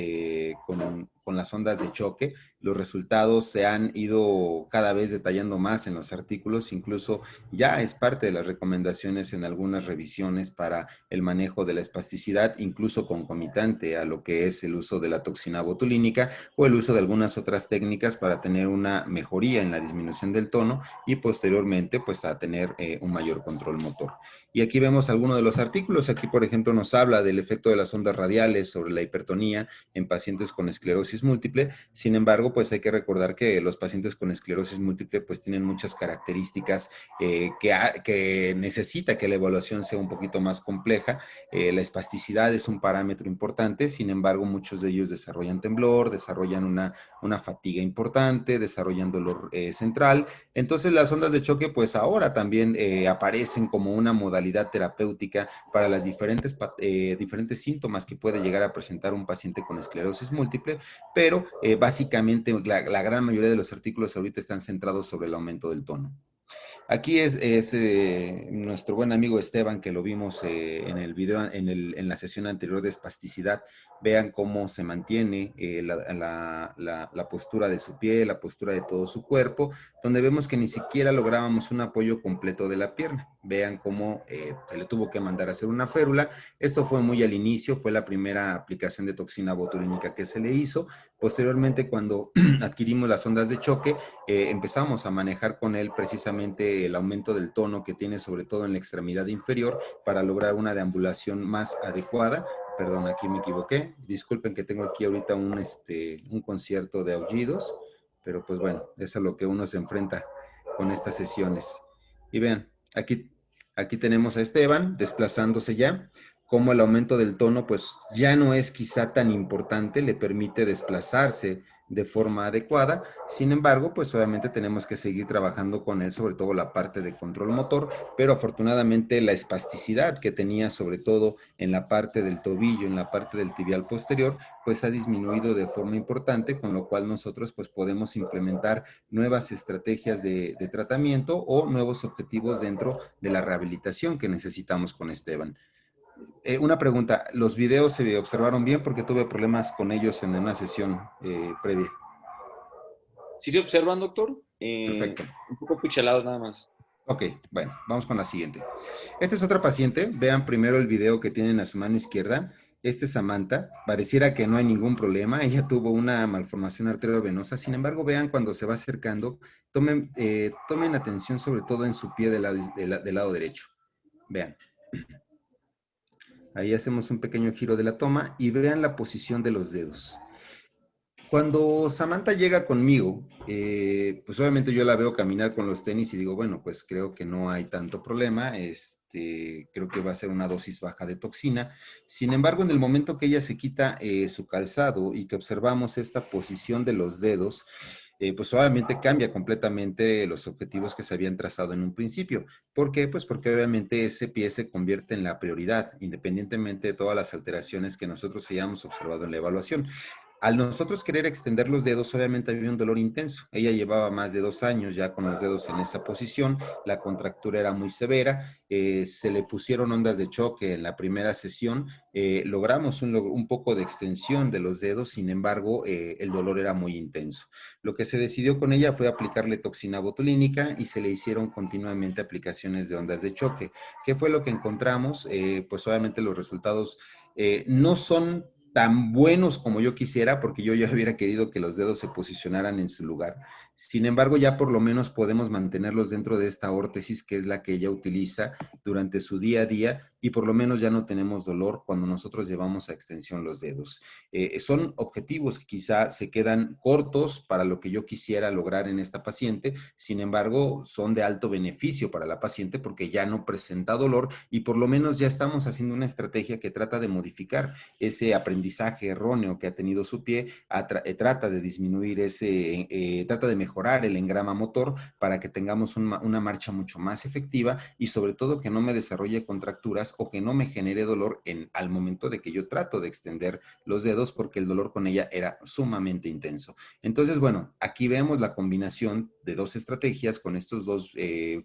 las ondas de choque. Los resultados se han ido cada vez detallando más en los artículos, incluso ya es parte de las recomendaciones en algunas revisiones para el manejo de la espasticidad, incluso concomitante a lo que es el uso de la toxina botulínica o el uso de algunas otras técnicas para tener una mejoría en la disminución del tono y posteriormente pues a tener un mayor control motor. Y aquí vemos algunos de los artículos. Aquí, por ejemplo, nos habla del efecto de las ondas radiales sobre la hipertonía en pacientes con esclerosis múltiple. Sin embargo, pues hay que recordar que los pacientes con esclerosis múltiple pues tienen muchas características que necesita que la evaluación sea un poquito más compleja. La espasticidad es un parámetro importante, sin embargo, muchos de ellos desarrollan temblor, desarrollan una fatiga importante, desarrollan dolor central. Entonces, las ondas de choque, pues ahora también aparecen como una modalidad terapéutica para las diferentes síntomas que puede llegar a presentar un paciente con esclerosis múltiple, pero básicamente la gran mayoría de los artículos ahorita están centrados sobre el aumento del tono. Aquí es nuestro buen amigo Esteban, que lo vimos en el video, en la sesión anterior de espasticidad. Vean cómo se mantiene la postura de su pie, la postura de todo su cuerpo, donde vemos que ni siquiera lográbamos un apoyo completo de la pierna. Vean cómo se le tuvo que mandar a hacer una férula. Esto fue muy al inicio, fue la primera aplicación de toxina botulínica que se le hizo. Posteriormente, cuando adquirimos las ondas de choque, empezamos a manejar con él precisamente el aumento del tono que tiene sobre todo en la extremidad inferior para lograr una deambulación más adecuada. Perdón, aquí me equivoqué. Disculpen que tengo aquí ahorita un concierto de aullidos, pero pues bueno, eso es a lo que uno se enfrenta con estas sesiones. Y vean, aquí tenemos a Esteban desplazándose ya. Como el aumento del tono pues ya no es quizá tan importante, le permite desplazarse de forma adecuada. Sin embargo, pues obviamente tenemos que seguir trabajando con él, sobre todo la parte de control motor, pero afortunadamente la espasticidad que tenía sobre todo en la parte del tobillo, en la parte del tibial posterior, pues ha disminuido de forma importante, con lo cual nosotros pues podemos implementar nuevas estrategias de tratamiento o nuevos objetivos dentro de la rehabilitación que necesitamos con Esteban. Una pregunta, ¿los videos se observaron bien? Porque tuve problemas con ellos en una sesión previa. ¿Sí se observan, doctor? Perfecto. Un poco pichelados nada más. Ok, bueno, vamos con la siguiente. Esta es otra paciente. Vean primero el video que tienen a su mano izquierda. Esta es Samantha. Pareciera que no hay ningún problema. Ella tuvo una malformación arteriovenosa. Sin embargo, vean cuando se va acercando, tomen atención sobre todo en su pie del lado derecho. Vean. Ahí hacemos un pequeño giro de la toma y vean la posición de los dedos. Cuando Samantha llega conmigo, pues obviamente yo la veo caminar con los tenis y digo, bueno, pues creo que no hay tanto problema, creo que va a ser una dosis baja de toxina. Sin embargo, en el momento que ella se quita su calzado y que observamos esta posición de los dedos, pues obviamente cambia completamente los objetivos que se habían trazado en un principio. ¿Por qué? Pues porque obviamente ese pie se convierte en la prioridad, independientemente de todas las alteraciones que nosotros hayamos observado en la evaluación. Al nosotros querer extender los dedos, obviamente había un dolor intenso. Ella llevaba más de 2 años ya con los dedos en esa posición, la contractura era muy severa, se le pusieron ondas de choque en la primera sesión, logramos un poco de extensión de los dedos, sin embargo, el dolor era muy intenso. Lo que se decidió con ella fue aplicarle toxina botulínica y se le hicieron continuamente aplicaciones de ondas de choque. ¿Qué fue lo que encontramos? Pues obviamente los resultados no son tan buenos como yo quisiera, porque yo ya hubiera querido que los dedos se posicionaran en su lugar. Sin embargo, ya por lo menos podemos mantenerlos dentro de esta órtesis, que es la que ella utiliza durante su día a día, y por lo menos ya no tenemos dolor cuando nosotros llevamos a extensión los dedos. Son objetivos que quizá se quedan cortos para lo que yo quisiera lograr en esta paciente, sin embargo, son de alto beneficio para la paciente porque ya no presenta dolor y por lo menos ya estamos haciendo una estrategia que trata de modificar ese aprendizaje erróneo que ha tenido su pie, trata de disminuir trata de mejorar el engrama motor para que tengamos una marcha mucho más efectiva y sobre todo que no me desarrolle contracturas cosas o que no me genere dolor al momento de que yo trato de extender los dedos, porque el dolor con ella era sumamente intenso. Entonces, bueno, aquí vemos la combinación de dos estrategias con estos dos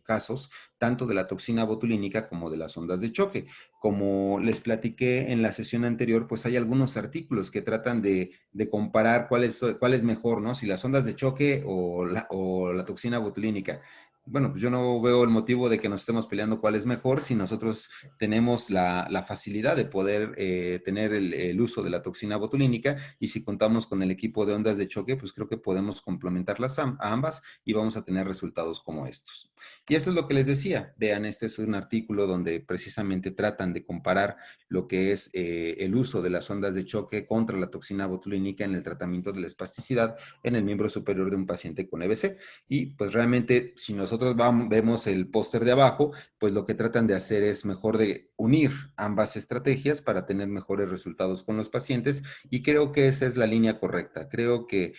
casos, tanto de la toxina botulínica como de las ondas de choque. Como les platiqué en la sesión anterior, pues hay algunos artículos que tratan de comparar cuál es mejor, ¿no? Si las ondas de choque o la toxina botulínica. Bueno, pues yo no veo el motivo de que nos estemos peleando cuál es mejor si nosotros tenemos la facilidad de poder tener el uso de la toxina botulínica, y si contamos con el equipo de ondas de choque, pues creo que podemos complementarlas a ambas y vamos a tener resultados como estos. Y esto es lo que les decía. Vean, este es un artículo donde precisamente tratan de comparar lo que es el uso de las ondas de choque contra la toxina botulínica en el tratamiento de la espasticidad en el miembro superior de un paciente con EBC. Y pues realmente, si nosotros vemos el póster de abajo, pues lo que tratan de hacer es mejor de unir ambas estrategias para tener mejores resultados con los pacientes, y creo que esa es la línea correcta. Creo que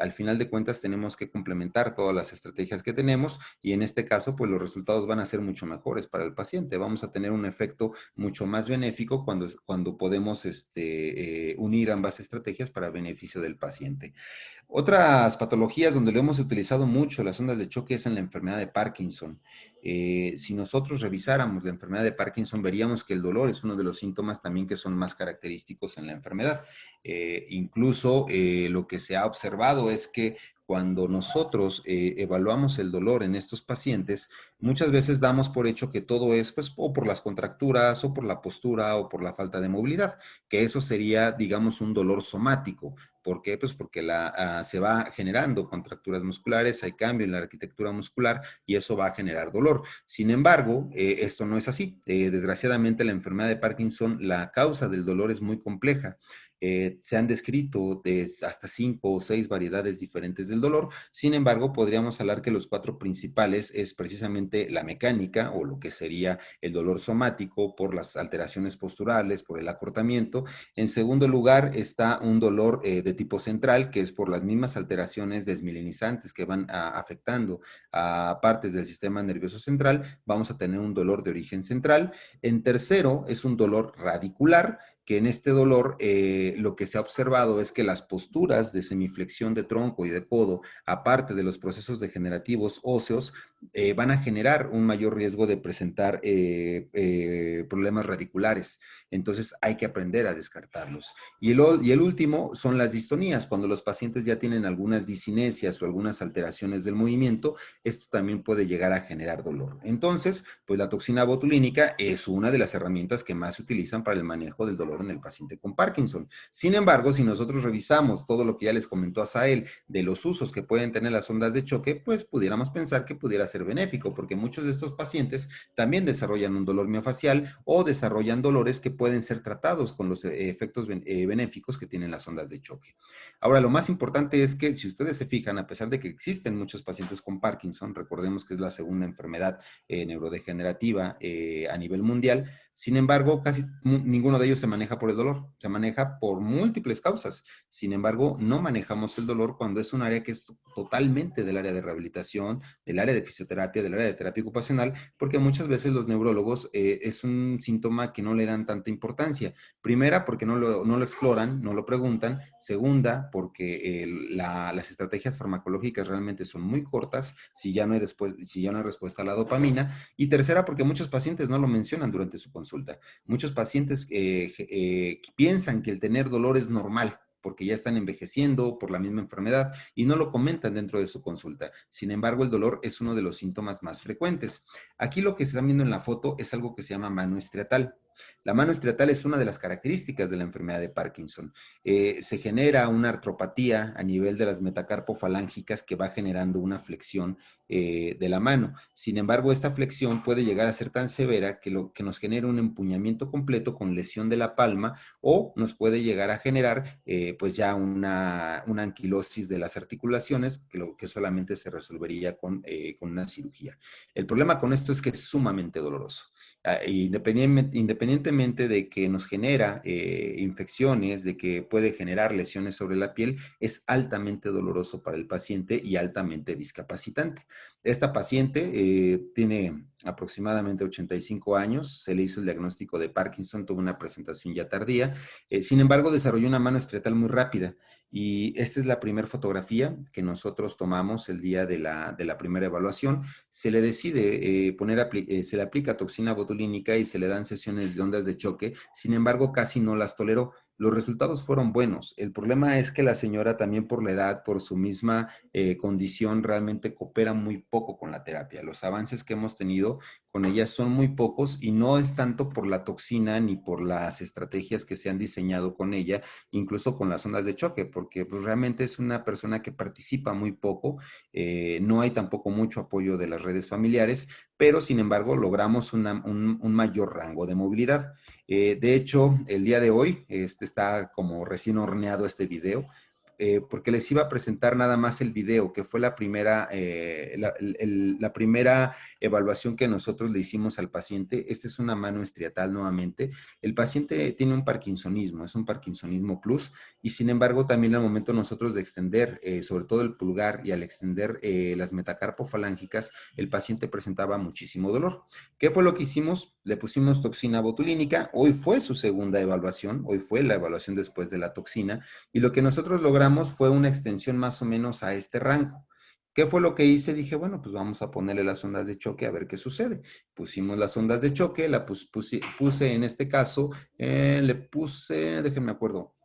al final de cuentas tenemos que complementar todas las estrategias que tenemos, y en este caso pues los resultados van a ser mucho mejores para el paciente. Vamos a tener un efecto mucho más benéfico cuando podemos unir ambas estrategias para beneficio del paciente. Otras patologías donde lo hemos utilizado mucho las ondas de choque es en la enfermedad de Parkinson. Si nosotros revisáramos la enfermedad de Parkinson, veríamos que el dolor es uno de los síntomas también que son más característicos en la enfermedad. Incluso lo que se ha observado es que cuando nosotros evaluamos el dolor en estos pacientes, muchas veces damos por hecho que todo es pues, o por las contracturas, o por la postura, o por la falta de movilidad, que eso sería, digamos, un dolor somático. ¿Por qué? Pues porque se va generando contracturas musculares, hay cambio en la arquitectura muscular y eso va a generar dolor. Sin embargo, esto no es así. Desgraciadamente, la enfermedad de Parkinson, la causa del dolor es muy compleja. Se han descrito hasta 5 o 6 variedades diferentes del dolor. Sin embargo, podríamos hablar que los 4 principales es precisamente la mecánica, o lo que sería el dolor somático por las alteraciones posturales, por el acortamiento. En segundo lugar está un dolor de tipo central, que es por las mismas alteraciones desmielinizantes que van afectando a partes del sistema nervioso central. Vamos a tener un dolor de origen central. En tercero es un dolor radicular, que en este dolor lo que se ha observado es que las posturas de semiflexión de tronco y de codo, aparte de los procesos degenerativos óseos, van a generar un mayor riesgo de presentar problemas radiculares. Entonces hay que aprender a descartarlos. Y el último son las distonías. Cuando los pacientes ya tienen algunas disinesias o algunas alteraciones del movimiento, esto también puede llegar a generar dolor. Entonces, pues la toxina botulínica es una de las herramientas que más se utilizan para el manejo del dolor en el paciente con Parkinson. Sin embargo, si nosotros revisamos todo lo que ya les comentó Asael de los usos que pueden tener las ondas de choque, pues pudiéramos pensar que pudiera ser benéfico, porque muchos de estos pacientes también desarrollan un dolor miofacial o desarrollan dolores que pueden ser tratados con los efectos benéficos que tienen las ondas de choque. Ahora, lo más importante es que si ustedes se fijan, a pesar de que existen muchos pacientes con Parkinson, recordemos que es la segunda enfermedad neurodegenerativa a nivel mundial, sin embargo, casi ninguno de ellos se maneja por el dolor, se maneja por múltiples causas. Sin embargo, no manejamos el dolor cuando es un área que es totalmente del área de rehabilitación, del área de fisioterapia, del área de terapia ocupacional, porque muchas veces los neurólogos es un síntoma que no le dan tanta importancia. Primera, porque no lo exploran, no lo preguntan. Segunda, porque las estrategias farmacológicas realmente son muy cortas si ya no hay respuesta a la dopamina. Y tercera, porque muchos pacientes no lo mencionan durante su consulta. Muchos pacientes piensan que el tener dolor es normal, porque ya están envejeciendo por la misma enfermedad y no lo comentan dentro de su consulta. Sin embargo, el dolor es uno de los síntomas más frecuentes. Aquí lo que se está viendo en la foto es algo que se llama mano estriatal. La mano estriatal es una de las características de la enfermedad de Parkinson. Se genera una artropatía a nivel de las metacarpofalángicas que va generando una flexión de la mano. Sin embargo, esta flexión puede llegar a ser tan severa que nos genera un empuñamiento completo con lesión de la palma, o nos puede llegar a generar pues ya una anquilosis de las articulaciones que solamente se resolvería con una cirugía. El problema con esto es que es sumamente doloroso. Independientemente independientemente de que nos genera infecciones, de que puede generar lesiones sobre la piel, es altamente doloroso para el paciente y altamente discapacitante. Esta paciente tiene aproximadamente 85 años, se le hizo el diagnóstico de Parkinson, tuvo una presentación ya tardía, sin embargo desarrolló una mano estriatal muy rápida. Y esta es la primera fotografía que nosotros tomamos el día de la primera evaluación. Se le decide se le aplica toxina botulínica y se le dan sesiones de ondas de choque. Sin embargo, casi no las toleró. Los resultados fueron buenos. El problema es que la señora también por la edad, por su misma condición, realmente coopera muy poco con la terapia. Los avances que hemos tenido con ella son muy pocos y no es tanto por la toxina ni por las estrategias que se han diseñado con ella, incluso con las ondas de choque, porque pues, realmente es una persona que participa muy poco, no hay tampoco mucho apoyo de las redes familiares, pero sin embargo logramos un mayor rango de movilidad. De hecho, el día de hoy, está como recién horneado este video, porque les iba a presentar nada más el video, que fue la primera evaluación que nosotros le hicimos al paciente. Esta es una mano estriatal nuevamente. El paciente tiene un parkinsonismo, es un parkinsonismo plus, y sin embargo también al momento nosotros de extender, sobre todo el pulgar, y al extender las metacarpofalángicas, el paciente presentaba muchísimo dolor. ¿Qué fue lo que hicimos? Le pusimos toxina botulínica. Hoy fue su segunda evaluación, hoy fue la evaluación después de la toxina, y lo que nosotros logramos fue una extensión más o menos a este rango. ¿Qué fue lo que hice? Dije, bueno, pues vamos a ponerle las ondas de choque a ver qué sucede. Pusimos las ondas de choque, puse en este caso, le puse, déjenme acuerdo,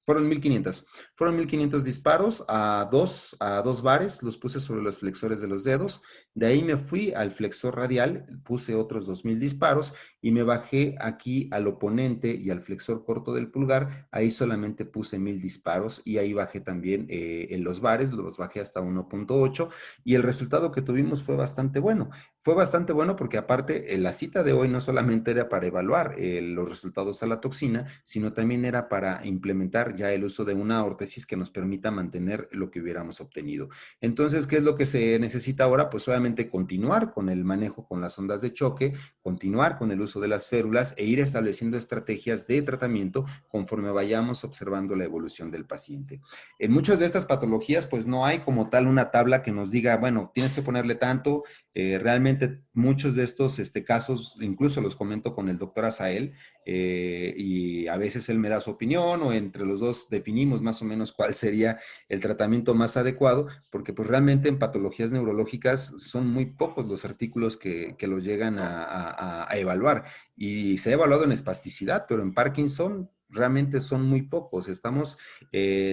fueron 1500. Fueron 1500 disparos a dos bares, los puse sobre los flexores de los dedos. De ahí me fui al flexor radial, puse otros 2000 disparos y me bajé aquí al oponente y al flexor corto del pulgar. Ahí solamente puse 1000 disparos y ahí bajé también en los bares, los bajé hasta 1.8 y el resultado que tuvimos fue bastante bueno. Fue bastante bueno porque aparte la cita de hoy no solamente era para evaluar los resultados a la toxina, sino también era para implementar ya el uso de una órtesis que nos permita mantener lo que hubiéramos obtenido. Entonces, ¿qué es lo que se necesita ahora? Pues obviamente continuar con el manejo con las ondas de choque, continuar con el uso de las férulas e ir estableciendo estrategias de tratamiento conforme vayamos observando la evolución del paciente. En muchas de estas patologías, pues no hay como tal una tabla que nos diga, bueno, tienes que ponerle tanto. Realmente muchos de estos casos, incluso los comento con el doctor Asael, y a veces él me da su opinión o entre los dos definimos más o menos cuál sería el tratamiento más adecuado, porque pues realmente en patologías neurológicas son muy pocos los artículos que los llegan a evaluar y se ha evaluado en espasticidad, pero en Parkinson realmente son muy pocos. Estamos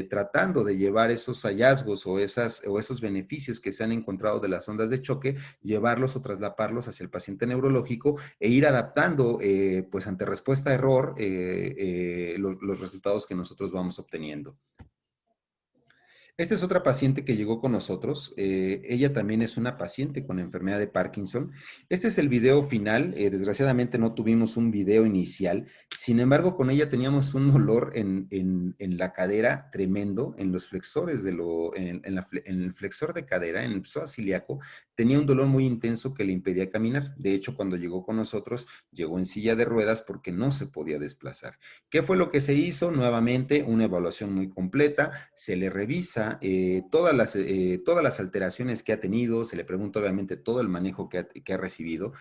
tratando de llevar esos hallazgos o esos beneficios que se han encontrado de las ondas de choque, llevarlos o traslaparlos hacia el paciente neurológico e ir adaptando, pues ante respuesta a error, los resultados que nosotros vamos obteniendo. Esta es otra paciente que llegó con nosotros. Ella también es una paciente con enfermedad de Parkinson. Este es el video final. Desgraciadamente no tuvimos un video inicial. Sin embargo, con ella teníamos un dolor en la cadera tremendo, en los flexores, en el flexor de cadera, en el psoas ilíaco. Tenía un dolor muy intenso que le impedía caminar. De hecho, cuando llegó con nosotros, llegó en silla de ruedas porque no se podía desplazar. ¿Qué fue lo que se hizo? Nuevamente, una evaluación muy completa. Se le revisa todas las alteraciones que ha tenido, se le pregunta obviamente todo el manejo que ha recibido.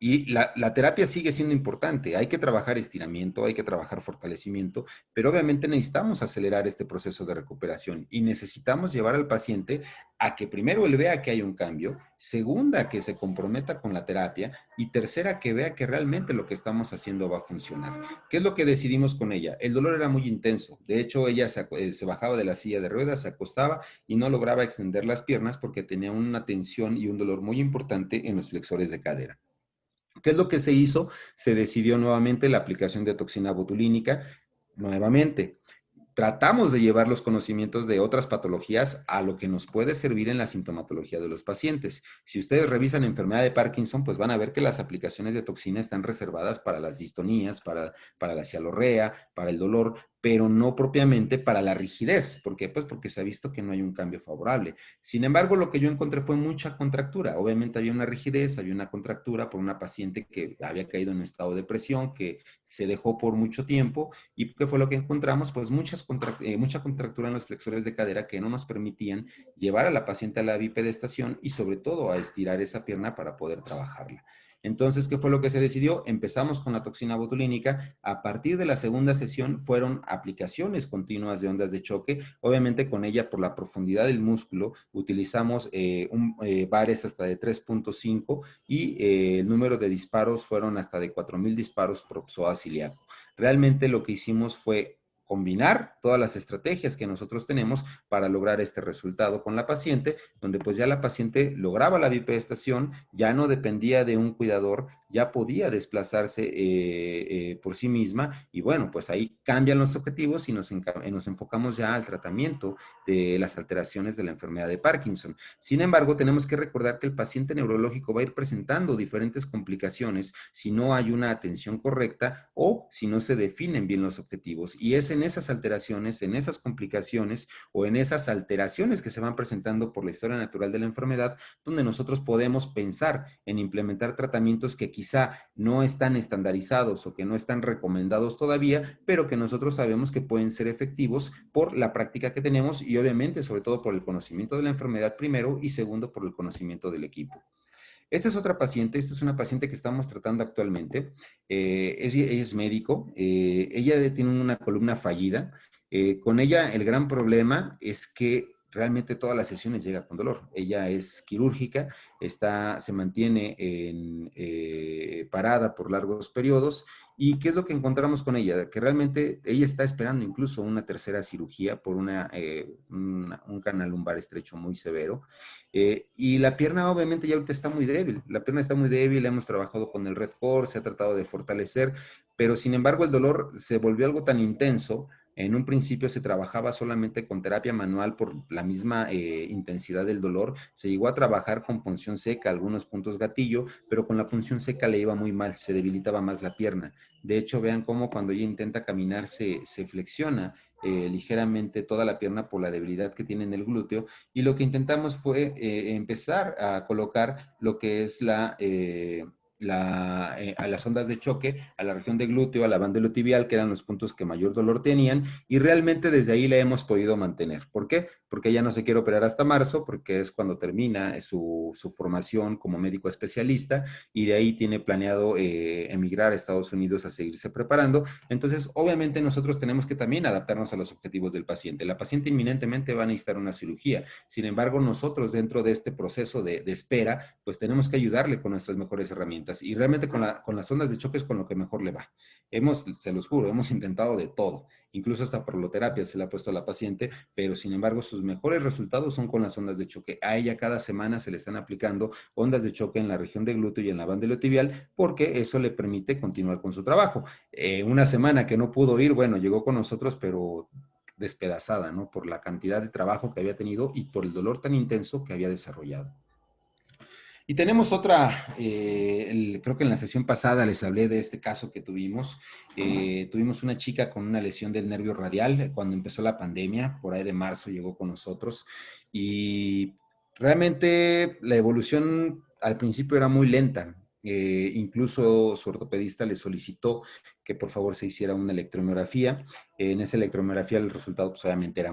Y la terapia sigue siendo importante. Hay que trabajar estiramiento, hay que trabajar fortalecimiento, pero obviamente necesitamos acelerar este proceso de recuperación y necesitamos llevar al paciente a que primero él vea que hay un cambio, segunda, que se comprometa con la terapia y tercera, que vea que realmente lo que estamos haciendo va a funcionar. ¿Qué es lo que decidimos con ella? El dolor era muy intenso. De hecho, ella se bajaba de la silla de ruedas, se acostaba y no lograba extender las piernas porque tenía una tensión y un dolor muy importante en los flexores de cadera. ¿Qué es lo que se hizo? Se decidió nuevamente la aplicación de toxina botulínica, nuevamente. tratamos de llevar los conocimientos de otras patologías a lo que nos puede servir en la sintomatología de los pacientes. Si ustedes revisan enfermedad de Parkinson, pues van a ver que las aplicaciones de toxina están reservadas para las distonías, para la cialorrea, para el dolor, pero no propiamente para la rigidez. ¿Por qué? Pues porque se ha visto que no hay un cambio favorable. Sin embargo, lo que yo encontré fue mucha contractura. Obviamente había una rigidez, había una contractura por una paciente que había caído en un estado de depresión, que se dejó por mucho tiempo. ¿Y qué fue lo que encontramos? Pues mucha contractura en los flexores de cadera que no nos permitían llevar a la paciente a la bipedestación y sobre todo a estirar esa pierna para poder trabajarla. Entonces, ¿qué fue lo que se decidió? Empezamos con la toxina botulínica. A partir de la segunda sesión fueron aplicaciones continuas de ondas de choque. Obviamente con ella, por la profundidad del músculo, utilizamos bares hasta de 3.5 y el número de disparos fueron hasta de 4,000 disparos por psoas ilíaco. Realmente lo que hicimos fue combinar todas las estrategias que nosotros tenemos para lograr este resultado con la paciente, donde pues ya la paciente lograba la bipedestación, ya no dependía de un cuidador, ya podía desplazarse por sí misma y bueno, pues ahí cambian los objetivos y nos enfocamos ya al tratamiento de las alteraciones de la enfermedad de Parkinson. Sin embargo, tenemos que recordar que el paciente neurológico va a ir presentando diferentes complicaciones si no hay una atención correcta o si no se definen bien los objetivos. Y es en esas alteraciones, en esas complicaciones o en esas alteraciones que se van presentando por la historia natural de la enfermedad, donde nosotros podemos pensar en implementar tratamientos que quizá no están estandarizados o que no están recomendados todavía, pero que nosotros sabemos que pueden ser efectivos por la práctica que tenemos y obviamente sobre todo por el conocimiento de la enfermedad primero y segundo por el conocimiento del equipo. Esta es otra paciente, esta es una paciente que estamos tratando actualmente. Ella es médico, ella tiene una columna fallida. Con ella el gran problema es que realmente todas las sesiones llega con dolor. Ella es quirúrgica, se mantiene parada por largos periodos. ¿Y qué es lo que encontramos con ella? Que realmente ella está esperando incluso una tercera cirugía por un canal lumbar estrecho muy severo. Y la pierna obviamente ya ahorita está muy débil. La pierna está muy débil, hemos trabajado con el Red Core, se ha tratado de fortalecer, pero sin embargo el dolor se volvió algo tan intenso. En un principio se trabajaba solamente con terapia manual por la misma intensidad del dolor. Se llegó a trabajar con punción seca, algunos puntos gatillo, pero con la punción seca le iba muy mal, se debilitaba más la pierna. De hecho, vean cómo cuando ella intenta caminar se flexiona ligeramente toda la pierna por la debilidad que tiene en el glúteo. Y lo que intentamos fue empezar a colocar lo que es a las ondas de choque, a la región de glúteo, a la banda tibial, que eran los puntos que mayor dolor tenían, y realmente desde ahí la hemos podido mantener. ¿Por qué? Porque ella no se quiere operar hasta marzo, porque es cuando termina su formación como médico especialista, y de ahí tiene planeado emigrar a Estados Unidos a seguirse preparando. Entonces, obviamente nosotros tenemos que también adaptarnos a los objetivos del paciente. La paciente inminentemente va a necesitar una cirugía. Sin embargo, nosotros dentro de este proceso de espera, pues tenemos que ayudarle con nuestras mejores herramientas. Y realmente con las ondas de choque es con lo que mejor le va. Se los juro, hemos intentado de todo. Incluso hasta proloterapia se le ha puesto a la paciente, pero sin embargo sus mejores resultados son con las ondas de choque. A ella cada semana se le están aplicando ondas de choque en la región de glúteo y en la banda iliotibial porque eso le permite continuar con su trabajo. Una semana que no pudo ir, bueno, llegó con nosotros, pero despedazada, ¿no? Por la cantidad de trabajo que había tenido y por el dolor tan intenso que había desarrollado. Y tenemos otra, creo que en la sesión pasada les hablé de este caso que tuvimos. Tuvimos una chica con una lesión del nervio radial cuando empezó la pandemia, por ahí de marzo llegó con nosotros. Y realmente la evolución al principio era muy lenta. Incluso su ortopedista le solicitó que por favor se hiciera una electromiografía. En esa electromiografía el resultado pues, obviamente era